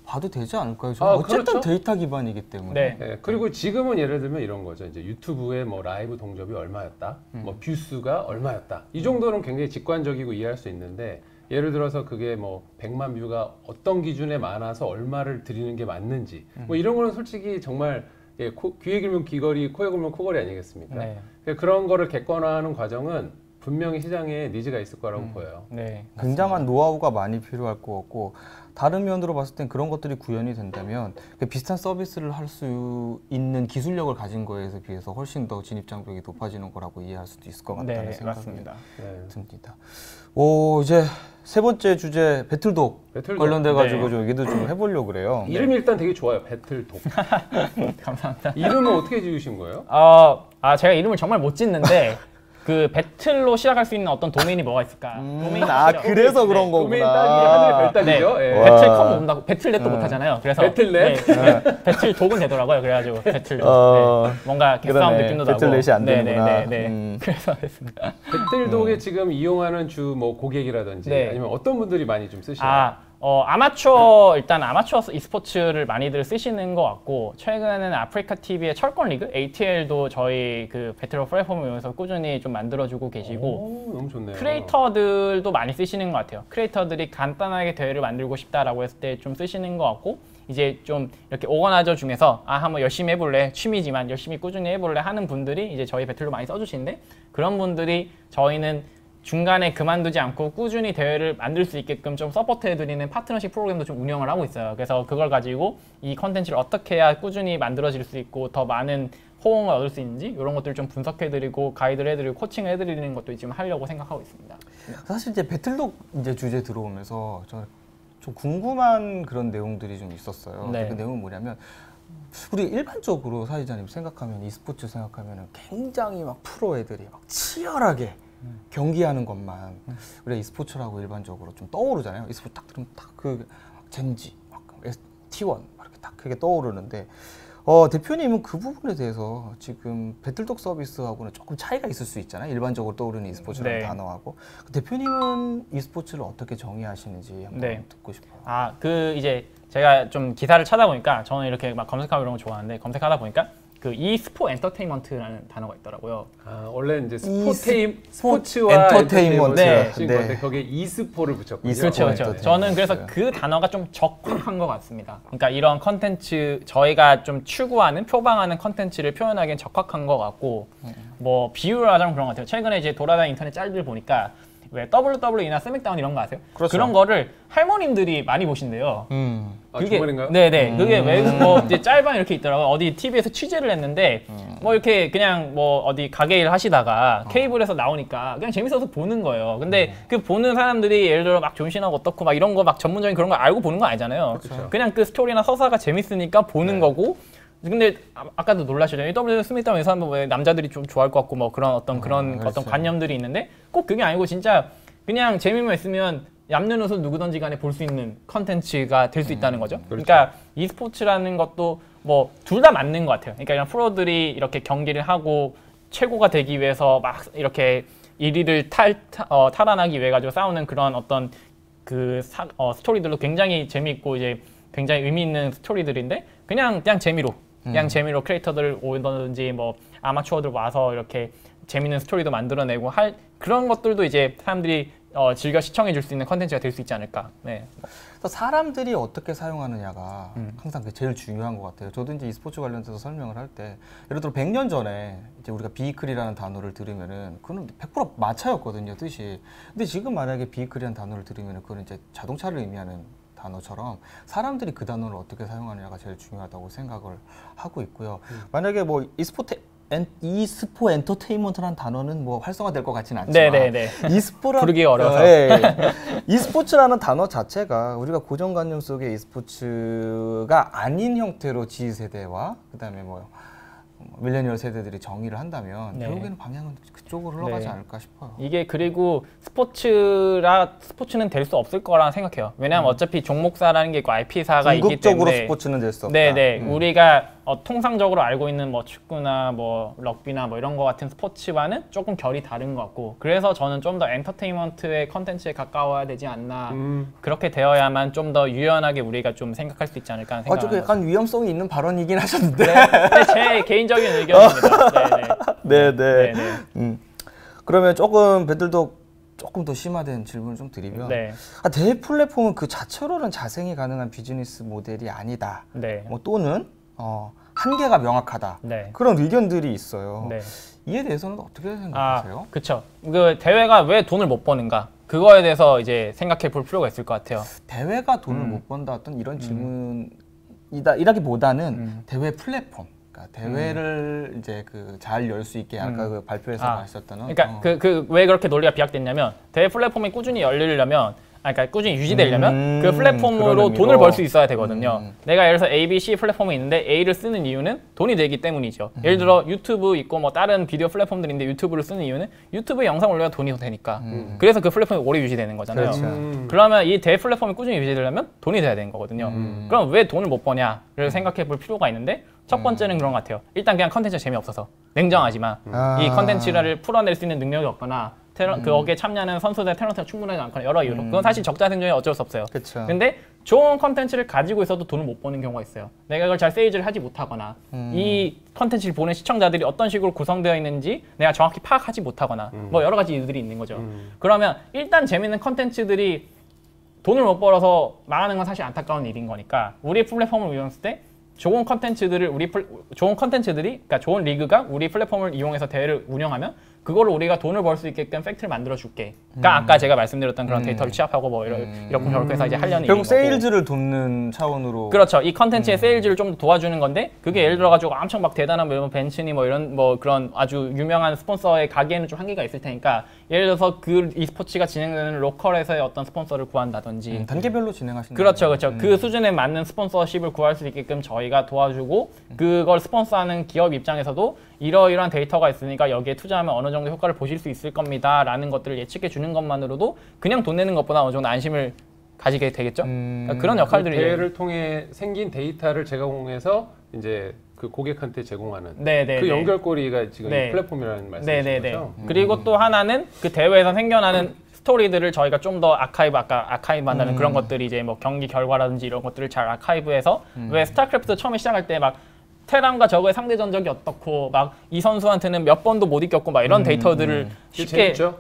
봐도 되지 않을까요? 어쨌든 그렇죠? 데이터 기반이기 때문에. 네. 네, 그리고 지금은 예를 들면 이런 거죠. 이제 유튜브에 뭐 라이브 동접이 얼마였다, 뭐 뷰수가 얼마였다. 이 정도는 굉장히 직관적이고 이해할 수 있는데 예를 들어서 그게 뭐 100만 뷰가 어떤 기준에 많아서 얼마를 드리는 게 맞는지 뭐 이런 거는 솔직히 정말 귀에 길면 귀걸이, 코에 걸면 코걸이 아니겠습니까? 네. 그런 거를 객관화하는 과정은 분명히 시장에 니즈가 있을 거라고 보여요. 네. 굉장한 노하우가 많이 필요할 것 같고 다른 면으로 봤을 땐 그런 것들이 구현이 된다면 비슷한 서비스를 할 수 있는 기술력을 가진 거에 비해서 훨씬 더 진입 장벽이 높아지는 거라고 이해할 수도 있을 것 같다는 네, 생각이 맞습니다. 듭니다. 오, 이제 세 번째 주제 배틀독 관련돼 가지고 네. 좀 얘기도 좀 해보려고 그래요. 이름이 일단 되게 좋아요. 배틀독. 감사합니다. 이름은 어떻게 지으신 거예요? 제가 이름을 정말 못 짓는데 그 배틀로 시작할 수 있는 어떤 도메인이 뭐가 있을까? 도메인 그래서 그런 도메인 거구나. 따기 하늘의 별따기죠. 네. 예. 배틀컴 온다고 배틀넷도 못하잖아요. 그래서 배틀넷? 배틀독은 되더라고요. 그래가지고 배틀독. 어, 네. 뭔가 개싸움 그러네. 느낌도 나고. 배틀넷이 안 되는구나. 네. 그래서 했습니다. 배틀독에 지금 이용하는 주 뭐 고객이라든지 네. 아니면 어떤 분들이 많이 좀 쓰시나요? 일단 아마추어 e스포츠를 많이들 쓰시는 것 같고, 최근에는 아프리카 TV의 철권 리그 ATL도 저희 그 배틀 플랫폼을 이용해서 꾸준히 좀 만들어주고 계시고, 오, 너무 좋네요. 크리에이터들도 많이 쓰시는 것 같아요. 크리에이터들이 간단하게 대회를 만들고 싶다라고 했을 때 좀 쓰시는 것 같고, 이제 좀 이렇게 오거나이저 중에서 한번 열심히 해볼래, 취미지만 열심히 꾸준히 해볼래 하는 분들이 이제 저희 배틀로 많이 써주시는데, 그런 분들이 저희는 중간에 그만두지 않고 꾸준히 대회를 만들 수 있게끔 좀 서포트해드리는 파트너십 프로그램도 좀 운영을 하고 있어요. 그래서 그걸 가지고 이 컨텐츠를 어떻게 해야 꾸준히 만들어질 수 있고 더 많은 호응을 얻을 수 있는지 이런 것들을 좀 분석해드리고 가이드를 해드리고 코칭을 해드리는 것도 지금 하려고 생각하고 있습니다. 사실 이제 배틀독 이제 주제 들어오면서 좀 궁금한 그런 내용들이 좀 있었어요. 네. 그 내용은 뭐냐면 우리 일반적으로 사회자님 생각하면 e스포츠 생각하면 굉장히 막 프로 애들이 막 치열하게 경기하는 것만 우리가 e스포츠라고 일반적으로 좀 떠오르잖아요. e스포츠 딱 들으면 딱 그 젠지, T1 이렇게 딱 그게 떠오르는데 대표님은 그 부분에 대해서 지금 배틀독 서비스하고는 조금 차이가 있을 수 있잖아요. 일반적으로 떠오르는 e스포츠라는 네. 단어하고 대표님은 e스포츠를 어떻게 정의하시는지 한번 네. 듣고 싶어요. 이제 제가 좀 기사를 찾아보니까 저는 이렇게 막 검색하고 이런 거 좋아하는데 검색하다 보니까 그 e스포 엔터테인먼트라는 단어가 있더라고요. 원래 이제 스포츠와 엔터테인먼트 네. 건데 거기에 e스포를 붙였군요. e스포 그렇죠. 저는 그래서 그 단어가 좀 적합한 것 같습니다. 그러니까 이런 컨텐츠 저희가 좀 추구하는 표방하는 컨텐츠를 표현하기엔 적합한 것 같고 뭐 비유를 하자면 그런 것 같아요. 최근에 이제 돌아다니는 인터넷 짤들 보니까 왜 WWE나 스맥다운 이런 거 아세요? 그렇죠. 그런 거를 할머님들이 많이 보신대요. 정말인가요? 네네. 그게 왜 뭐 이제 짤방 이렇게 있더라고요. 어디 TV에서 취재를 했는데 뭐 이렇게 그냥 뭐 어디 가게 일 하시다가 케이블에서 나오니까 그냥 재밌어서 보는 거예요. 근데 그 보는 사람들이 예를 들어 막 존신하고 어떻고 막 이런 거 막 전문적인 그런 거 알고 보는 거 아니잖아요. 그렇죠. 그냥 그 스토리나 서사가 재밌으니까 보는 거고. 근데 아까도 놀라셨잖아요. WWE 스맥다운에서 한번 왜 남자들이 좀 좋아할 것 같고 뭐 그런 어떤 그렇죠. 관념들이 있는데 꼭 그게 아니고 진짜 그냥 재미만 있으면 얌는 옷을 누구든지 간에 볼 수 있는 컨텐츠가 될 수 있다는 거죠. 그렇죠. 그러니까 e스포츠라는 것도 뭐 둘 다 맞는 것 같아요. 그러니까 이런 프로들이 이렇게 경기를 하고 최고가 되기 위해서 막 이렇게 1위를 탈환하기 위해 가지고 싸우는 그런 어떤 그 스토리들도 굉장히 재미있고 이제 굉장히 의미 있는 스토리들인데 그냥 재미로 재미로 크리에이터들 오든지 뭐 아마추어들 와서 이렇게 재밌는 스토리도 만들어내고 할 그런 것들도 이제 사람들이 즐겨 시청해 줄 수 있는 컨텐츠가 될 수 있지 않을까. 네. 그래서 사람들이 어떻게 사용하느냐가 항상 제일 중요한 것 같아요. 저도 이제 e스포츠 관련돼서 설명을 할 때 예를 들어 100년 전에 이제 우리가 비이클이라는 단어를 들으면은 그건 100% 마차였거든요, 뜻이. 근데 지금 만약에 비이클이라는 단어를 들으면은 그건 이제 자동차를 의미하는 단어처럼 사람들이 그 단어를 어떻게 사용하느냐가 제일 중요하다고 생각을 하고 있고요. 만약에 뭐 e스포 엔터테인먼트라는 단어는 뭐 활성화될 것 같지는 않지만 네네네. 부르기 예, 어려워서. e스포츠라는 단어 자체가 우리가 고정관념 속의 e스포츠가 아닌 형태로 G세대와 그다음에 뭐 밀레니얼 세대들이 정의를 한다면 네. 결국에는 방향은 그쪽으로 흘러가지 네. 않을까 싶어요. 이게 그리고 스포츠는 될 수 없을 거라 생각해요. 왜냐하면 어차피 종목사라는 게 있고 IP사가 있기 궁극적으로 때문에 스포츠는 될 수 없다. 네네. 우리가 통상적으로 알고 있는 뭐 축구나 뭐 럭비나 뭐 이런 거 같은 스포츠와는 조금 결이 다른 것 같고 그래서 저는 좀 더 엔터테인먼트의 컨텐츠에 가까워야 되지 않나 그렇게 되어야만 좀 더 유연하게 우리가 좀 생각할 수 있지 않을까 하는 조금 생각을 약간 위험성이 있는 발언이긴 하셨는데. 네, 제 개인적인 의견입니다. 네네. 네네. 그러면 조금 배틀독 조금 더 심화된 질문을 좀 드리면 네. 대회 플랫폼은 그 자체로는 자생이 가능한 비즈니스 모델이 아니다. 네. 뭐 또는 한계가 명확하다. 네. 그런 의견들이 있어요. 네. 이에 대해서는 어떻게 생각하세요? 그쵸. 그 대회가 왜 돈을 못 버는가? 그거에 대해서 이제 생각해 볼 필요가 있을 것 같아요. 대회가 돈을 못 번다 어떤 이런 질문이라기보다는 대회 플랫폼. 그러니까 대회를 이제 그 잘 열 수 있게 아까 그 발표에서 말했었던 그러니까 왜 그렇게 논리가 비약됐냐면 대회 플랫폼이 꾸준히 열리려면 그러니까 꾸준히 유지되려면 그 플랫폼으로 돈을 벌 수 있어야 되거든요. 내가 예를 들어서 A, B, C 플랫폼이 있는데 A를 쓰는 이유는 돈이 되기 때문이죠. 예를 들어 유튜브 있고 뭐 다른 비디오 플랫폼들인데 유튜브를 쓰는 이유는 유튜브에 영상 올려야 돈이 더 되니까. 그래서 그 플랫폼이 오래 유지되는 거잖아요. 그러면 이 대회 플랫폼이 꾸준히 유지되려면 돈이 돼야 되는 거거든요. 그럼 왜 돈을 못 버냐를 생각해 볼 필요가 있는데 첫 번째는 그런 것 같아요. 일단 그냥 컨텐츠가 재미없어서 냉정하지만 이 컨텐츠를 풀어낼 수 있는 능력이 없거나 거기에 참여하는 선수들의 탤런트가 충분하지 않거나 여러 이유로 그건 사실 적자 생존이 어쩔 수 없어요. 그쵸. 근데 좋은 컨텐츠를 가지고 있어도 돈을 못 버는 경우가 있어요. 내가 이걸 잘 세일즈를 하지 못하거나 이 컨텐츠를 보는 시청자들이 어떤 식으로 구성되어 있는지 내가 정확히 파악하지 못하거나 뭐 여러 가지 이유들이 있는 거죠. 그러면 일단 재밌는 컨텐츠들이 돈을 못 벌어서 망하는 건 사실 안타까운 일인 거니까 우리 플랫폼을 이용했을 때 좋은 컨텐츠들이 그러니까 좋은 리그가 우리 플랫폼을 이용해서 대회를 운영하면 그걸로 우리가 돈을 벌 수 있게끔 팩트를 만들어 줄게. 그러니까 아까 제가 말씀드렸던 그런 데이터를 취합하고 뭐 이렇게 저렇게 해서 이제 하려는 결국 일인 세일즈를 돕는 차원으로. 그렇죠. 이 컨텐츠의 세일즈를 좀 더 도와주는 건데 그게 예를 들어 가지고 엄청 막 대단한 뭐 벤츠니 뭐 이런 뭐 그런 아주 유명한 스폰서의 가게에는 좀 한계가 있을 테니까 예를 들어서 그 e스포츠가 진행되는 로컬에서의 어떤 스폰서를 구한다든지 단계별로 진행하시는 그렇죠. 그 수준에 맞는 스폰서십을 구할 수 있게끔 저희가 도와주고 그걸 스폰서하는 기업 입장에서도 이러이러한 데이터가 있으니까 여기에 투자하면 어느 정도 효과를 보실 수 있을 겁니다 라는 것들을 예측해 주는 것만으로도 그냥 돈 내는 것보다 어느 정도 안심을 가지게 되겠죠. 그러니까 그런 역할들이 그 대회를 통해 생긴 데이터를 제공해서 이제 그 고객한테 제공하는 그 연결고리가 지금 이 플랫폼이라는 말씀이신 거죠? 그리고 또 하나는 그 대회에서 생겨나는 스토리들을 저희가 좀 더 아카이브 한다는 그런 것들이 이제 뭐 경기 결과라든지 이런 것들을 잘 아카이브해서 왜 스타크래프트 처음에 시작할 때 막 테란과 적의 상대 전적이 어떻고 막 이 선수한테는 몇 번도 못 이겼고 막 이런 데이터들을 쉽게 재밌죠?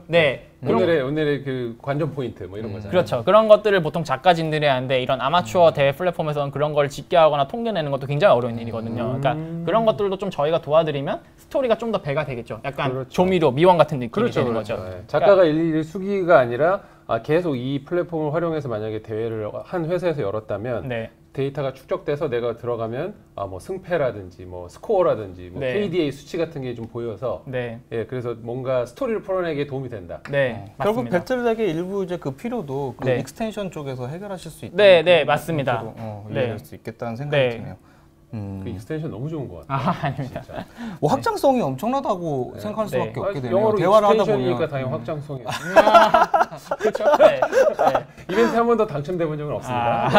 오늘의 그 관전 포인트 뭐 이런 거잖아요. 그렇죠. 그런 것들을 보통 작가진들이 하는데 이런 아마추어 대회 플랫폼에서는 그런 걸 집계하거나 통계내는 것도 굉장히 어려운 일이거든요. 그러니까 그런 것들도 좀 저희가 도와드리면 스토리가 좀 더 배가 되겠죠. 약간 조미료, 미원 같은 느낌이 되는 거죠. 네. 작가가 일일이 수기가 아니라 계속 이 플랫폼을 활용해서 만약에 대회를 한 회사에서 열었다면 데이터가 축적돼서 내가 들어가면 뭐 승패라든지 뭐 스코어라든지 뭐 KDA 수치 같은 게 좀 보여서 그래서 뭔가 스토리를 풀어내기에 도움이 된다. 결국 배틀덱의 일부 이제 그 필요도 그 익스텐션 쪽에서 해결하실 수 있다. 맞습니다. 이해할 수 있겠다는 생각이 드네요. 그 익스텐션 너무 좋은 것 같아요. 아닙니다. 뭐 확장성이 엄청나다고 생각할 수밖에 없게 되네요. 영어로 대화를 하다 익스텐션이니까 보면 당연히 확장성이. 그렇죠. 이벤트 한 번도 당첨돼 본 적은 없습니다.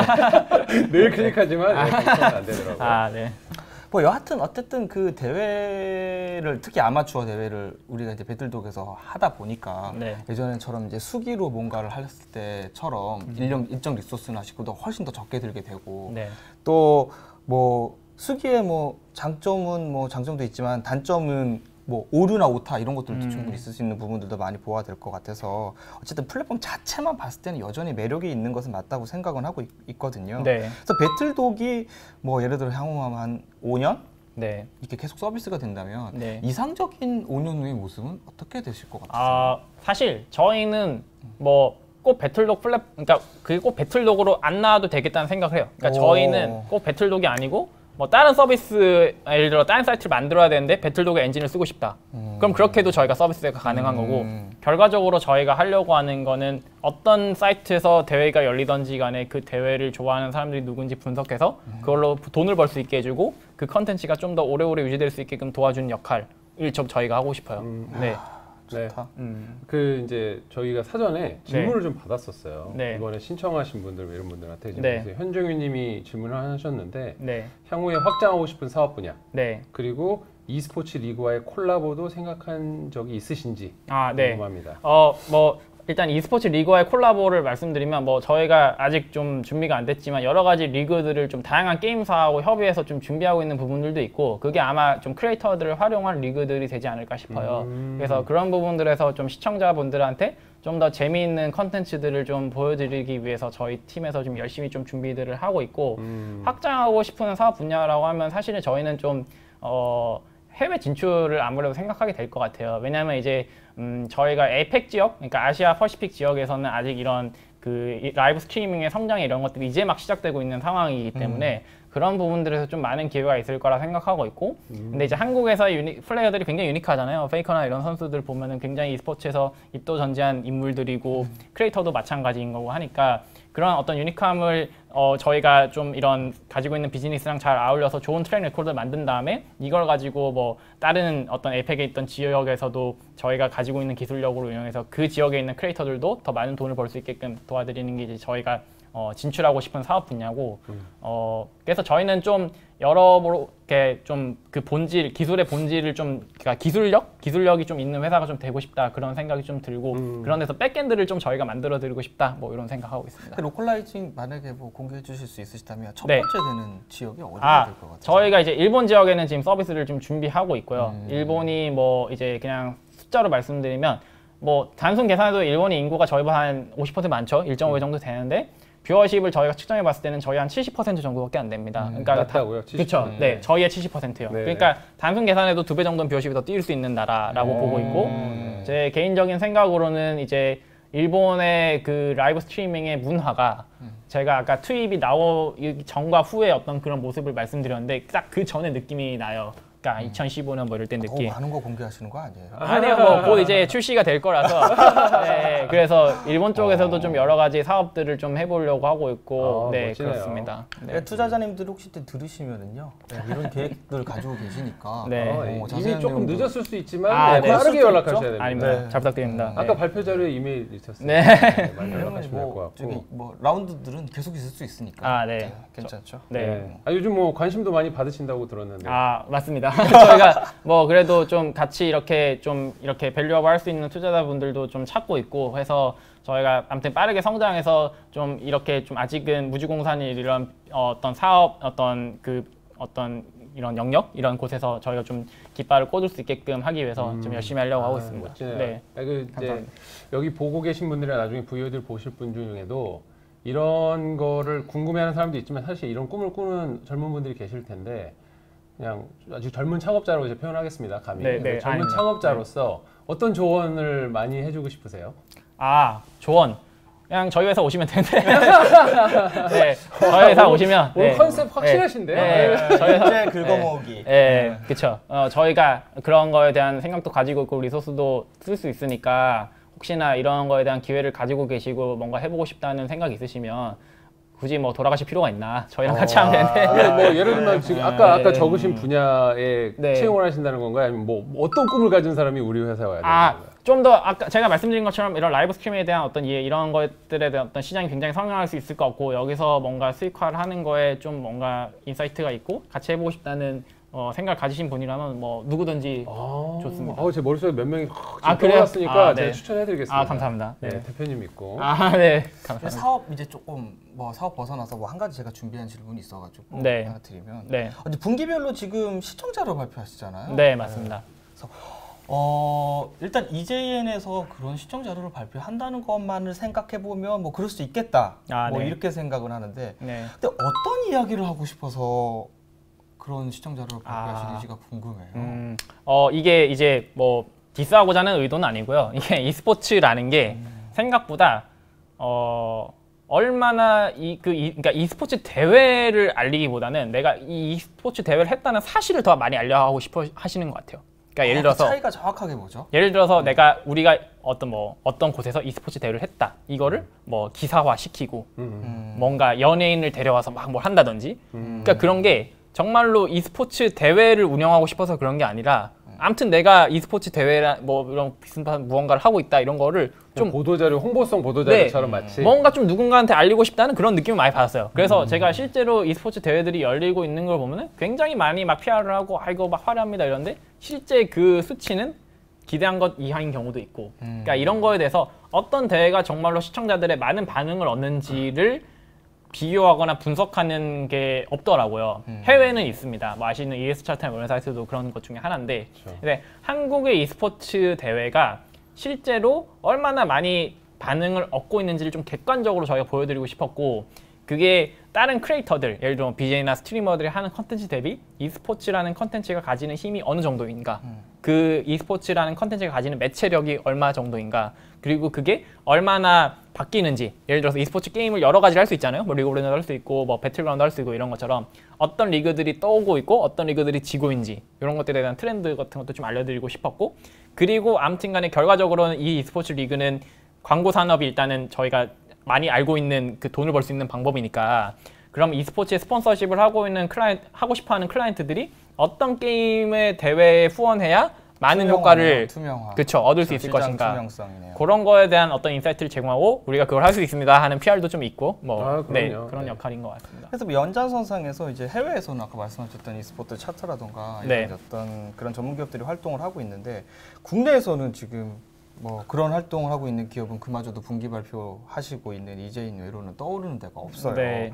늘 클릭하지만 당첨은 안 되더라고요. 뭐 여하튼 어쨌든 그 대회를 특히 아마추어 대회를 우리가 이제 배틀독에서 하다 보니까 예전처럼 이제 수기로 뭔가를 했을 때처럼 일정 리소스나 식구도 훨씬 더 적게 들게 되고 또 뭐 수기의 뭐 장점은 뭐 장점도 있지만 단점은 뭐 오류나 오타 이런 것들도 충분히 있을 수 있는 부분들도 많이 보아야 될 것 같아서 어쨌든 플랫폼 자체만 봤을 때는 여전히 매력이 있는 것은 맞다고 생각은 하고 있거든요. 그래서 배틀독이 뭐 예를 들어 향후 한 5년 이렇게 계속 서비스가 된다면 이상적인 5년 후의 모습은 어떻게 되실 것 같으세요? 사실 저희는 뭐 꼭 배틀독 그러니까 그게 꼭 배틀독으로 안 나와도 되겠다는 생각을 해요. 그러니까 저희는 꼭 배틀독이 아니고 뭐 다른 서비스 예를 들어 다른 사이트를 만들어야 되는데 배틀독의 엔진을 쓰고 싶다. 그럼 그렇게 해도 저희가 서비스가 가능한 거고 결과적으로 저희가 하려고 하는 거는 어떤 사이트에서 대회가 열리던지 간에 그 대회를 좋아하는 사람들이 누군지 분석해서 그걸로 돈을 벌 수 있게 해주고 그 컨텐츠가 좀 더 오래오래 유지될 수 있게끔 도와주는 역할을 좀 저희가 하고 싶어요. 좋다. 그 이제 저희가 사전에 질문을 좀 받았었어요. 이번에 신청하신 분들 이런 분들한테 그래서 현정유님이 질문을 하셨는데 향후에 확장하고 싶은 사업 분야 그리고 e스포츠 리그와의 콜라보도 생각한 적이 있으신지 궁금합니다. 뭐 일단 e스포츠 리그와의 콜라보를 말씀드리면 뭐 저희가 아직 좀 준비가 안 됐지만 여러 가지 리그들을 좀 다양한 게임사하고 협의해서 좀 준비하고 있는 부분들도 있고 그게 아마 좀 크리에이터들을 활용한 리그들이 되지 않을까 싶어요. 그래서 그런 부분들에서 좀 시청자분들한테 좀 더 재미있는 컨텐츠들을 좀 보여드리기 위해서 저희 팀에서 좀 열심히 좀 준비들을 하고 있고 확장하고 싶은 사업 분야라고 하면 사실은 저희는 좀 해외 진출을 아무래도 생각하게 될 것 같아요. 왜냐하면 이제 저희가 에이펙 지역, 그러니까 아시아 퍼시픽 지역에서는 아직 이런 그 라이브 스트리밍의 성장이 이런 것들이 이제 막 시작되고 있는 상황이기 때문에 그런 부분들에서 좀 많은 기회가 있을 거라 생각하고 있고 근데 이제 한국에서의 플레이어들이 굉장히 유니크하잖아요. 페이커나 이런 선수들 보면은 굉장히 e스포츠에서 입도전지한 인물들이고 크리에이터도 마찬가지인 거고 하니까 그런 어떤 유니크함을 저희가 좀 이런 가지고 있는 비즈니스랑 잘 아울려서 좋은 트랙 레코드를 만든 다음에 이걸 가지고 뭐 다른 어떤 에이펙에 있던 지역에서도 저희가 가지고 있는 기술력으로 이용해서 그 지역에 있는 크리에이터들도 더 많은 돈을 벌 수 있게끔 도와드리는 게 이제 저희가 진출하고 싶은 사업 분야고 그래서 저희는 좀 여러 이렇게 좀 그 본질 기술의 본질을 좀 그러니까 기술력이 좀 있는 회사가 좀 되고 싶다 그런 생각이 좀 들고 그런 데서 백엔드를 좀 저희가 만들어 드리고 싶다 뭐 이런 생각하고 있습니다. 그 로컬라이징 만약에 뭐 공개해 주실 수 있으시다면 첫 네. 번째 되는 지역이 어디가 될 것 같아요? 저희가 이제 일본 지역에는 지금 서비스를 좀 준비하고 있고요. 일본이 뭐 이제 그냥 숫자로 말씀드리면 뭐 단순 계산해도 일본이 인구가 저희보다 한 50% 많죠. 1.5배 정도 되는데 뷰어십을 저희가 측정해 봤을 때는 저희 한 70% 정도밖에 안 됩니다. 그러니까 낮다고요? 그렇죠. 네, 저희의 70%요. 네네. 그러니까 단순 계산해도 2배 정도는 뷰어십이 더 뛸 수 있는 나라라고 보고 있고 제 개인적인 생각으로는 이제 일본의 그 라이브 스트리밍의 문화가 제가 아까 투입이 나오기 전과 후의 어떤 그런 모습을 말씀드렸는데 딱 그 전의 느낌이 나요. 그러니까 2015년 뭐 이럴 때 느낌. 많은 거 공개하시는 거 아니에요? 아니요, 뭐 곧 이제 출시가 될 거라서. 네, 그래서 일본 쪽에서도 좀 여러 가지 사업들을 좀 해보려고 하고 있고, 네 멋지네요. 그렇습니다. 네. 네, 투자자님들 혹시 들으시면은요 이런 계획들 가지고 계시니까 네. 이미 자세한 조금 내용도- 늦었을 수 있지만 네. 빠르게 연락하셔야 됩니다. 아닙니다. 네. 잘 부탁드립니다. 아까 발표 자료에 이메일 있었어요. 네. 많이 연락하시면 될 것 뭐 같고. 저기 뭐 라운드들은 계속 있을 수 있으니까 아, 네. 괜찮죠? 네. 요즘 뭐 관심도 많이 받으신다고 들었는데. 아 맞습니다. 저희가 뭐 그래도 좀 같이 이렇게 밸류업 할 수 있는 투자자분들도 좀 찾고 있고 해서 저희가 아무튼 빠르게 성장해서 좀 이렇게 좀 아직은 무주공산이 이런 어떤 사업 어떤 이런 영역 이런 곳에서 저희가 좀 깃발을 꽂을 수 있게끔 하기 위해서 좀 열심히 하려고 하고 있습니다. 멋지네요. 네. 이제 감사합니다. 여기 보고 계신 분들이나 나중에 VOD를 보실 분 중에도 이런 거를 궁금해하는 사람도 있지만 사실 이런 꿈을 꾸는 젊은 분들이 계실 텐데 그냥 아주 젊은 창업자라고 이제 표현하겠습니다. 감히 네, 네, 젊은 아닙니다. 창업자로서 어떤 조언을 많이 해주고 싶으세요? 아 조언. 그냥 저희 회사 오시면 되는데. 네. 저희 회사 오시면. 오늘 네. 컨셉 확실하신데요? 네. 저희 회사 실제 긁어모으기. 네, 그렇죠. 저희가 그런 거에 대한 생각도 가지고 있고 리소스도 쓸 수 있으니까 혹시나 이런 거에 대한 기회를 가지고 계시고 뭔가 해보고 싶다는 생각이 있으시면 굳이 뭐 돌아가실 필요가 있나? 저희랑 같이 하면 되는데. 뭐 예를 들면 지금 아까 네. 적으신 분야에 네. 채용을 하신다는 건가요? 아니면 뭐 어떤 꿈을 가진 사람이 우리 회사에 와야 되는 건가요? 좀 더 아까 제가 말씀드린 것처럼 이런 라이브 스트리밍에 대한 어떤 이런 것들에 대한 어떤 시장이 굉장히 성장할 수 있을 것 같고 여기서 뭔가 수익화를 하는 거에 좀 뭔가 인사이트가 있고 같이 해보고 싶다는 생각을 가지신 분이라면 뭐 누구든지 좋습니다. 제 머릿속에 몇 명이 그래요? 떠올랐으니까 아, 네. 제가 추천해드리겠습니다. 감사합니다. 네, 네. 대표님 있고. 네. 감사합니다. 사업 이제 조금 뭐 사업 벗어나서 뭐 한 가지 제가 준비한 질문이 있어가지고 네. 하나 드리면 네. 근데 분기별로 지금 시청자로 발표하시잖아요. 네, 맞습니다. 일단 EJN에서 그런 시청 자료를 발표한다는 것만을 생각해 보면 뭐 그럴 수 있겠다. 뭐 네. 이렇게 생각은 하는데, 네. 근데 어떤 이야기를 하고 싶어서 그런 시청 자료를 발표하시는지가 궁금해요. 이게 이제 뭐 디스하고자 하는 의도는 아니고요. 이게 e스포츠라는 게 생각보다 얼마나 그러니까 e스포츠 대회를 알리기보다는 내가 이 e스포츠 대회를 했다는 사실을 더 많이 알려하고 싶어 하시는 것 같아요. 그러니까 예를 들어서 그 차이가 정확하게 뭐죠? 예를 들어서 우리가 어떤 곳에서 e스포츠 대회를 했다. 이거를 뭐 기사화 시키고 뭔가 연예인을 데려와서 막 뭘 한다든지. 그러니까 그런 게 정말로 e스포츠 대회를 운영하고 싶어서 그런 게 아니라 아무튼 내가 e스포츠 대회라 뭐 이런 비슷한 무언가를 하고 있다 이런 거를 좀 보도자료, 홍보성 보도자료처럼 마치 뭔가 좀 누군가한테 알리고 싶다는 그런 느낌을 많이 받았어요. 그래서 제가 실제로 e스포츠 대회들이 열리고 있는 걸 보면은 굉장히 많이 막 PR을 하고 이거 막 화려합니다 이런데 실제 그 수치는 기대한 것 이하인 경우도 있고 그러니까 이런 거에 대해서 어떤 대회가 정말로 시청자들의 많은 반응을 얻는지를 비교하거나 분석하는 게 없더라고요. 해외는 있습니다. 뭐 아시는 ES차트 이런 사이트도 그런 것 중에 하나인데 그렇죠. 근데 한국의 e스포츠 대회가 실제로 얼마나 많이 반응을 얻고 있는지를 좀 객관적으로 저희가 보여드리고 싶었고 그게 다른 크리에이터들, 예를 들어 BJ나 스트리머들이 하는 컨텐츠 대비 e스포츠라는 컨텐츠가 가지는 힘이 어느 정도인가, 그 e스포츠라는 컨텐츠가 가지는 매체력이 얼마 정도인가, 그리고 그게 얼마나 바뀌는지, 예를 들어서 e스포츠 게임을 여러 가지를 할 수 있잖아요. 뭐 리그 오브 레전드 할 수 있고 뭐 배틀그라운드 할 수 있고 이런 것처럼 어떤 리그들이 떠오고 있고 어떤 리그들이 지고 있는지 이런 것들에 대한 트렌드 같은 것도 좀 알려드리고 싶었고, 그리고 아무튼 간에 결과적으로는 이 e스포츠 리그는 광고 산업이 일단은 저희가 많이 알고 있는 그 돈을 벌 수 있는 방법이니까, 그럼 e스포츠에 스폰서십을 하고 있는 하고 싶어하는 클라이언트들이 어떤 게임의 대회에 후원해야 많은 효과를 그쵸, 얻을 수 있을 것인가, 투명성이네요. 그런 거에 대한 어떤 인사이트를 제공하고 우리가 그걸 할 수 있습니다 하는 PR도 좀 있고 뭐 네, 그런 네. 역할인 것 같습니다. 그래서 뭐 연장선상에서 이제 해외에서는 아까 말씀하셨던 e스포츠 차트라던가 네. 이런 어떤 그런 전문 기업들이 활동을 하고 있는데, 국내에서는 지금 뭐 그런 활동을 하고 있는 기업은 그마저도 분기 발표하시고 있는 EJ인 외로는 떠오르는 데가 없어요. 네.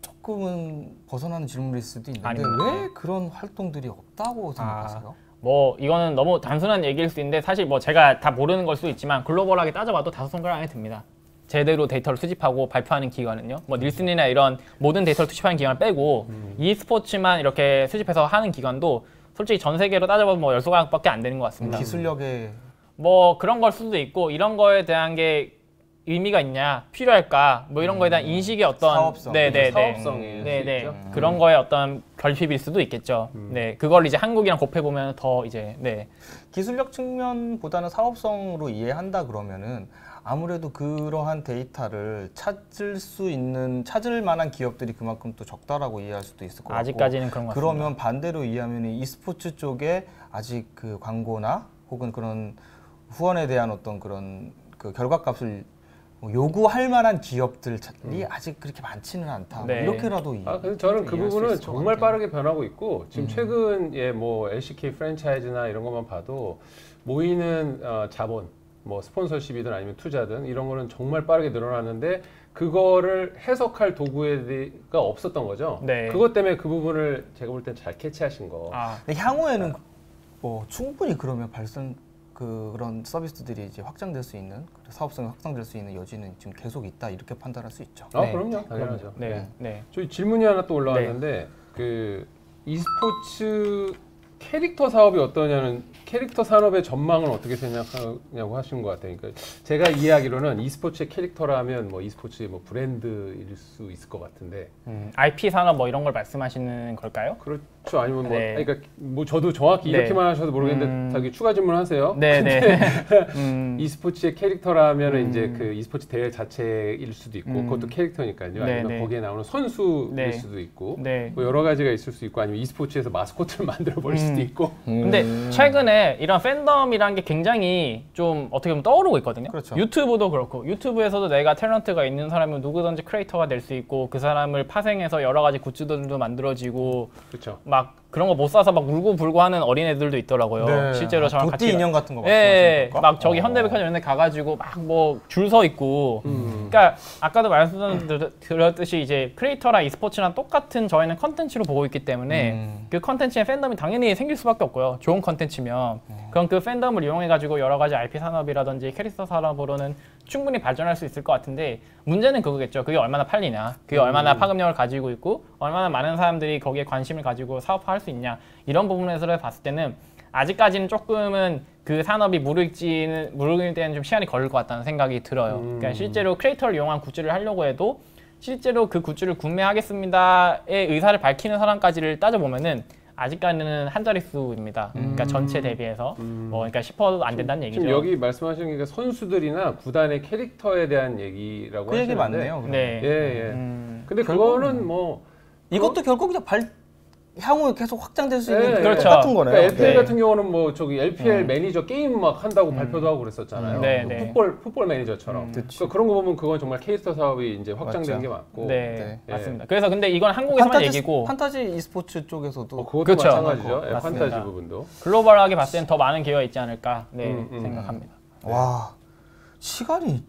조금은 벗어나는 질문일 수도 있는데 아닙니다. 왜 그런 활동들이 없다고 생각하세요? 뭐 이거는 너무 단순한 얘기일 수 있는데, 사실 뭐 제가 다 모르는 걸 수도 있지만 글로벌하게 따져봐도 5손가락 안에 듭니다. 제대로 데이터를 수집하고 발표하는 기관은요. 뭐 닐슨이나 이런 모든 데이터를 수집하는 기관을 빼고 e스포츠만 이렇게 수집해서 하는 기관도 솔직히 전 세계로 따져보면 뭐 10손가락밖에 안 되는 것 같습니다. 기술력에 뭐 그런 걸 수도 있고, 이런 거에 대한 게 의미가 있냐, 필요할까, 뭐 이런 거에 대한 인식의 어떤 사업성. 사업성이 네네 그런 거에 어떤 결핍일 수도 있겠죠. 네, 그걸 이제 한국이랑 곱해 보면 더 이제 네. 기술력 측면보다는 사업성으로 이해한다 그러면은 아무래도 그러한 데이터를 찾을 만한 기업들이 그만큼 또 적다라고 이해할 수도 있을 것 같고, 아직까지는 그런 것 같습니다. 그러면 반대로 이해하면 e스포츠 쪽에 아직 그 광고나 혹은 그런 후원에 대한 어떤 그런 그 결과값을 요구할 만한 기업들이 아직 그렇게 많지는 않다. 네. 이렇게라도 그래서 저는 그 이해할 수 부분은 있을 것 정말 같아요. 빠르게 변하고 있고, 지금 최근 뭐 LCK 프랜차이즈나 이런 것만 봐도 모이는 자본, 뭐 스폰서십이든 아니면 투자든 이런 거는 정말 빠르게 늘어났는데, 그거를 해석할 도구가 없었던 거죠. 네. 그것 때문에 그 부분을 제가 볼 땐 잘 캐치하신 거. 근데 향후에는 뭐 충분히 그러면 그런 서비스들이 이제 확장될 수 있는, 사업성이 확장될 수 있는 여지는 지금 계속 있다, 이렇게 판단할 수 있죠. 네. 그럼요, 당연하죠. 네, 네. 저희 질문이 하나 또 올라왔는데, 그 e스포츠 캐릭터 사업이 어떠냐는, 캐릭터 산업의 전망은 어떻게 생각하냐고 하신 것 같아요. 그러니까 제가 이해하기로는 e스포츠의 캐릭터라면 뭐 e스포츠의 뭐 브랜드일 수 있을 것 같은데. IP 산업 뭐 이런 걸 말씀하시는 걸까요? 그렇죠. 아니면 뭐, 네. 그러니까 뭐 저도 정확히 네. 이렇게만 하셔도 모르겠는데 자기 추가 질문하세요. 네, 네. e스포츠의 캐릭터라면 이제 그 e스포츠 대회 자체일 수도 있고, 그것도 캐릭터니까요. 네, 아니면 네. 거기에 나오는 선수일 네. 수도 있고, 네. 뭐 여러 가지가 있을 수 있고, 아니면 e스포츠에서 마스코트를 만들어 볼 수도 있고. 근데 최근에 이런 팬덤이란 게 굉장히 좀 어떻게 보면 떠오르고 있거든요. 그렇죠. 유튜브도 그렇고, 유튜브에서도 내가 탤런트가 있는 사람은 누구든지 크리에이터가 될 수 있고, 그 사람을 파생해서 여러 가지 굿즈들도 만들어지고, 그렇죠. 막 그런 거 못 사서 막 울고 불고 하는 어린애들도 있더라고요. 네. 실제로 저랑 도띠 같이 인형 같은 거 예, 말씀하시는 건가? 막 저기 현대백화점 이런 데 가가지고 막 뭐 줄 서 있고. 그러니까 아까도 말씀드렸듯이 이제 크리에이터랑 e스포츠랑 똑같은 저희는 컨텐츠로 보고 있기 때문에 그 컨텐츠의 팬덤이 당연히 생길 수밖에 없고요. 좋은 컨텐츠면. 그럼 그 팬덤을 이용해가지고 여러 가지 IP 산업이라든지 캐릭터 산업으로는 충분히 발전할 수 있을 것 같은데, 문제는 그거겠죠. 그게 얼마나 팔리냐, 그게 얼마나 파급력을 가지고 있고, 얼마나 많은 사람들이 거기에 관심을 가지고 사업화할 수 있냐, 이런 부분에서 봤을 때는 아직까지는 조금은 그 산업이 무르익을 때는 좀 시간이 걸릴 것 같다는 생각이 들어요. 그러니까 실제로 크리에이터를 이용한 굿즈를 하려고 해도 실제로 그 굿즈를 구매하겠습니다의 의사를 밝히는 사람까지를 따져보면은 아직까지는 한 자릿수입니다. 그러니까 전체 대비해서 뭐 그러니까 10%도 안 된다는 얘기죠. 지금 여기 말씀하시는 게 선수들이나 구단의 캐릭터에 대한 얘기라고 그 얘기 하시는데. 맞네요. 그러면. 네. 예, 예. 근데 그거는 뭐 이것도 결국 이제 향후에 계속 확장될 수 있는 그렇죠. 똑같은 거네요. 그러니까 LPL 네. 같은 경우는 뭐 저기 LPL 매니저 게임 막 한다고 발표도 하고 그랬었잖아요. 네, 그 네. 풋볼 매니저처럼. 그러니까 그런 거 보면 그건 정말 캐릭터 사업이 이제 확장되는 맞죠. 게 맞고. 네, 예. 맞습니다. 그래서 근데 이건 한국에서만 얘기고 판타지 e스포츠 쪽에서도 그것도 그렇죠. 마찬가지죠. 예, 맞습니다. 판타지 부분도. 글로벌하게 봤을 때는 더 많은 기회가 있지 않을까 생각합니다. 와, 시간이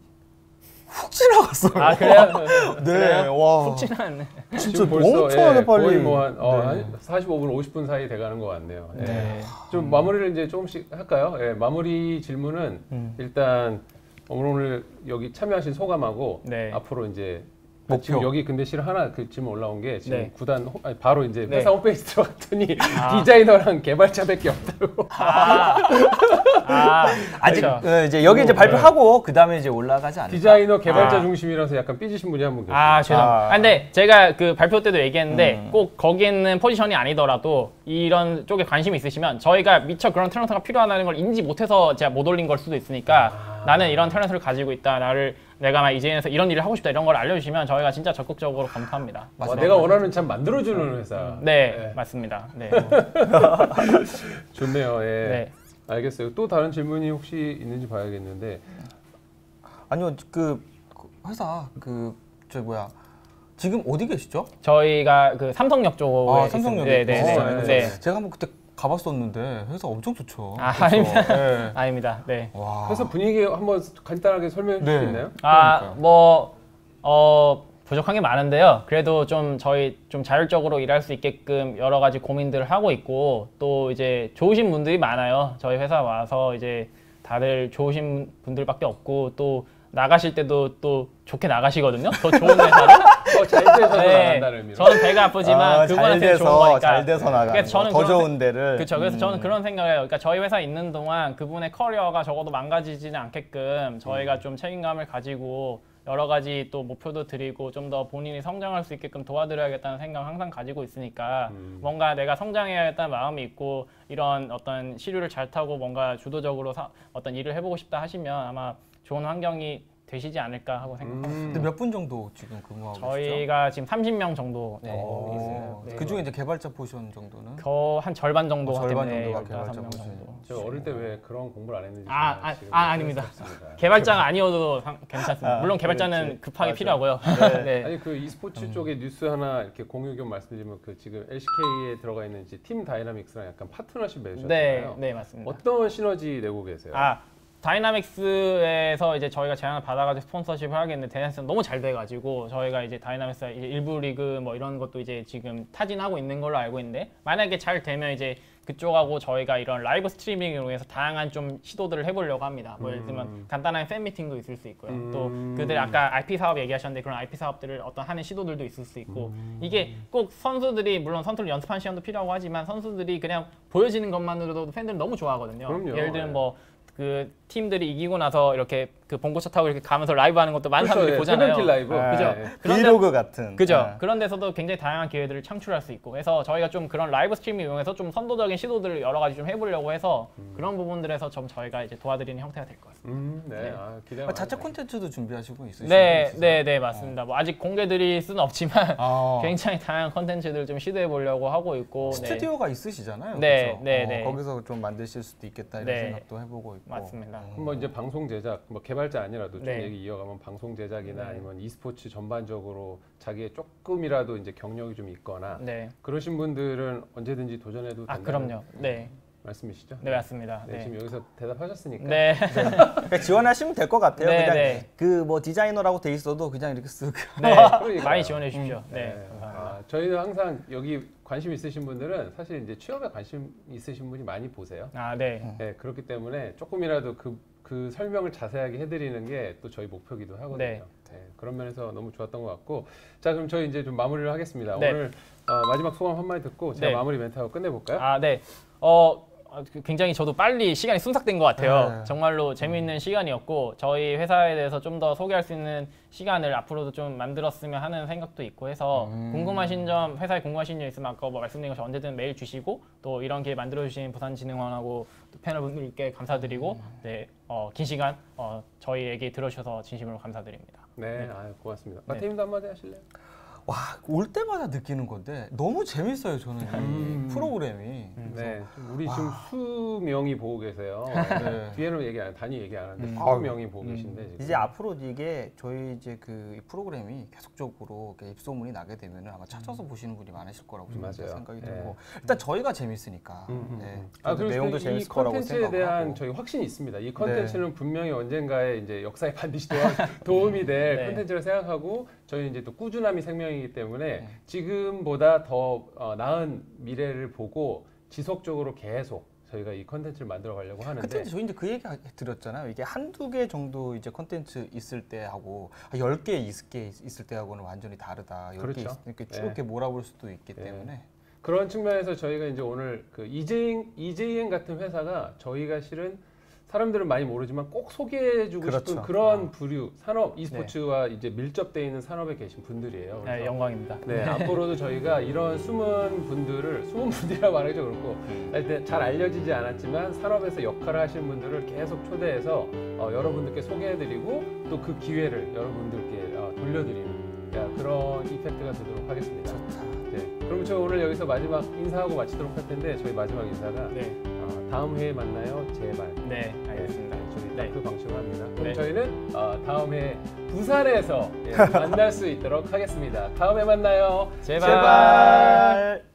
훅 지나갔어요. 아 그래요? 네, 와, 훅 지나갔네. 진짜 지금 벌써 엄청나게 빨리. 거의 뭐한 45분, 50분 사이 돼가는 것 같네요. 예. 네. 좀 마무리를 이제 조금씩 할까요? 예, 마무리 질문은 일단 오늘 여기 참여하신 소감하고 네. 앞으로 이제 목표. 지금 여기 근데 실 하나 그 질문 올라온 게 지금 네. 구단 아니, 바로 이제 네. 회사 홈페이지 들어갔더니 디자이너랑 개발자밖에 없다고. 아직 그렇죠. 이제 여기 이제 발표하고 그 다음에 이제 올라가지 않을까. 디자이너 개발자 중심이라서 약간 삐지신 분이 한 분 계세요. 죄송합니다. 근데 제가 그 발표 때도 얘기했는데 꼭 거기에 있는 포지션이 아니더라도 이런 쪽에 관심이 있으시면 저희가 미처 그런 탤런트가 필요하다는 걸 인지 못해서 제가 못 올린 걸 수도 있으니까 나는 이런 탤런트를 가지고 있다. 내가 막 이제에서 이런 일을 하고 싶다. 이런 걸 알려주시면 저희가 진짜 적극적으로 검토합니다. 내가 원하는 참 만들어주는 회사. 네, 맞습니다. 네. 좋네요. 예. 네. 알겠어요. 또 다른 질문이 혹시 있는지 봐야겠는데. 아니요, 그 회사 지금 어디 계시죠? 저희가 그 삼성역 쪽에 삼성역. 네, 네, 네. 네. 제가 한번 그때 가봤었는데 회사 엄청 좋죠. 아닙니다. 네. 아닙니다. 네. 와. 회사 분위기 한번 간단하게 설명해 줄 수 있나요? 부족한 게 많은데요. 그래도 좀 저희 좀 자율적으로 일할 수 있게끔 여러 가지 고민들을 하고 있고 또 이제 좋으신 분들이 많아요. 저희 회사 와서 이제 다들 좋으신 분들밖에 없고 또 나가실 때도 또 좋게 나가시거든요. 더 좋은 회사로. 잘 돼서 네. 나간다는 의미로. 저는 배가 아프지만 그분한테 좋은 거니까. 잘 돼서 나가는 그러니까 저는 더 좋은 데를. 그렇죠. 그래서 저는 그런 생각을 해요. 그러니까 저희 회사 있는 동안 그분의 커리어가 적어도 망가지지는 않게끔 저희가 좀 책임감을 가지고 여러 가지 또 목표도 드리고 좀 더 본인이 성장할 수 있게끔 도와드려야겠다는 생각을 항상 가지고 있으니까 뭔가 내가 성장해야겠다는 마음이 있고 이런 어떤 시류를 잘 타고 뭔가 주도적으로 어떤 일을 해보고 싶다 하시면 아마 좋은 환경이 되시지 않을까 하고 생각합니다. 근데 몇 분 정도 지금 근무하고 계시죠? 저희가 지금 30명 정도 있어요. 네. 그 중에 이제 개발자 포션 정도는? 한 절반 정도 절반 때문에 정도가 15명 개발자 포션. 정도. 제가 어릴 때 왜 그런 공부를 안 했는지 지금 아닙니다. 그렇습니다. 개발자가 아니어도 괜찮습니다. 물론 개발자는 그렇지. 급하게 맞아. 필요하고요. 네. 아니 그 e스포츠 쪽에 뉴스 하나 이렇게 공유 겸 말씀드리면 그 지금 LCK에 들어가 있는 이제 팀 다이나믹스랑 약간 파트너십 맺으셨잖아요. 네, 맞습니다. 어떤 시너지 내고 계세요? 다이나믹스에서 이제 저희가 제안을 받아가지고 스폰서십을 하겠는데 다이나믹스는 너무 잘 돼가지고 저희가 이제 다이나믹스 이제 일부 리그 뭐 이런 것도 이제 지금 타진하고 있는 걸로 알고 있는데 만약에 잘 되면 이제 그쪽하고 저희가 이런 라이브 스트리밍을 위해서 다양한 좀 시도들을 해보려고 합니다. 뭐 예를 들면 간단한 팬 미팅도 있을 수 있고요. 또 그들 아까 IP 사업 얘기하셨는데 그런 IP 사업들을 어떤 하는 시도들도 있을 수 있고 이게 꼭 선수들이 물론 선수를 연습하는 시간도 필요하고 하지만 선수들이 그냥 보여지는 것만으로도 팬들은 너무 좋아하거든요. 그럼요. 예를 들면 뭐 그 팀들이 이기고 나서 이렇게 그 봉고차 타고 이렇게 가면서 라이브 하는 것도 많은 사람들이 보잖아요. 새벽길 라이브. 그죠? 브이로그 같은. 그죠? 그런 데서도 굉장히 다양한 기회들을 창출할 수 있고 그래서 저희가 좀 그런 라이브 스트리밍 이용해서 좀 선도적인 시도들을 여러 가지 좀 해보려고 해서 그런 부분들에서 좀 저희가 이제 도와드리는 형태가 될 것 같습니다. 네. 기대가 자체 많네요. 콘텐츠도 준비하시고 있으시죠? 네, 맞습니다. 뭐 아직 공개드릴 수는 없지만 굉장히 다양한 콘텐츠들 좀 시도해 보려고 하고 있고 스튜디오가 있으시잖아요. 네, 그렇죠? 네. 거기서 좀 만드실 수도 있겠다 이런 생각도 해보고 있고. 맞습니다. 뭐 이제 방송 제작, 뭐 개발자 아니라도 좀 네. 얘기 이어가면 방송 제작이나 아니면 e스포츠 전반적으로 자기의 조금이라도 이제 경력이 좀 있거나 그러신 분들은 언제든지 도전해도 된다는 그럼요. 네. 말씀이시죠? 네, 맞습니다. 네, 지금 여기서 대답하셨으니까. 네. 그러니까 지원하시면 될 것 같아요. 네, 그냥 네. 그 뭐 디자이너라고 돼 있어도 그냥 이렇게 쓱. 그러니까요. 많이 지원해 주십시오. 네. 감사합니다. 저희는 항상 여기 관심 있으신 분들은 사실 이제 취업에 관심 있으신 분이 많이 보세요. 네. 네, 그렇기 때문에 조금이라도 그 설명을 자세하게 해드리는 게 또 저희 목표기도 하거든요. 네. 그런 면에서 너무 좋았던 것 같고, 자 그럼 저희 이제 좀 마무리를 하겠습니다. 네. 오늘 마지막 소감 한마디 듣고 제가 네. 마무리 멘트하고 끝내볼까요? 네. 굉장히 저도 빨리 시간이 순삭된 것 같아요. 네. 정말로 재미있는 시간이었고 저희 회사에 대해서 좀 더 소개할 수 있는 시간을 앞으로도 좀 만들었으면 하는 생각도 있고 해서 궁금하신 점, 회사에 궁금하신 점 있으면 아까 뭐 말씀드린 것처럼 언제든 메일 주시고 또 이런 기회 만들어주신 부산진흥원하고 또 패널분들께 감사드리고 긴 시간 저희 얘기 들어주셔서 진심으로 감사드립니다. 네, 고맙습니다. 마태님도 한마디 하실래요? 와, 올 때마다 느끼는 건데 너무 재밌어요, 저는 이 프로그램이. 네, 우리 지금 수명이 보고 계세요. 뒤에는 얘기 안, 단위 얘기 안 하는데 수명이 보고 계신데 지금. 이제 앞으로 이게 저희 이제 그 프로그램이 계속적으로 이렇게 입소문이 나게 되면 아마 찾아서 보시는 분이 많으실 거라고 생각이 들고 일단 저희가 재밌으니까 그리고 내용도 이 재밌을 거라고 컨텐츠에 생각하고 대한 저희 확신이 있습니다. 이 컨텐츠는 분명히 언젠가에 이제 역사에 반드시 도움이 될 컨텐츠를 생각하고 저희 이제 또 꾸준함이 생명이기 때문에 지금보다 더 나은 미래를 보고 지속적으로 계속 저희가 이 컨텐츠를 만들어 가려고 하는데. 그때 저희 이제 그 얘기 드렸잖아요. 이게 한두 개 정도 이제 컨텐츠 있을 때하고 10개, 20개 있을 때하고는 완전히 다르다. 10개 그렇죠. 이렇게 쭉 네. 이렇게 몰아볼 수도 있기 네. 때문에 그런 측면에서 저희가 이제 오늘 그 EJN 같은 회사가 저희가 실은 사람들은 많이 모르지만 꼭 소개해주고 그렇죠. 싶은 그런 부류 산업 e스포츠와 이제 밀접되어 있는 산업에 계신 분들이에요. 네, 그래서 영광입니다. 네, 앞으로도 저희가 이런 숨은 분들이라고 말하기 좀 그렇고 하여튼 잘 알려지지 않았지만 산업에서 역할을 하시는 분들을 계속 초대해서 여러분들께 소개해드리고 또 그 기회를 여러분들께 돌려드리는 그런 이펙트가 되도록 하겠습니다. 좋다. 네, 그럼 저 오늘 여기서 마지막 인사하고 마치도록 할 텐데 저희 마지막 인사가 네, 다음 회에 만나요 제발. 네, 알겠습니다. 네, 저희 네. 딱 그 방식으로 합니다. 그럼 네. 저희는 다음 해 부산에서 만날 수 있도록 하겠습니다. 다음에 만나요. 제발. 제발.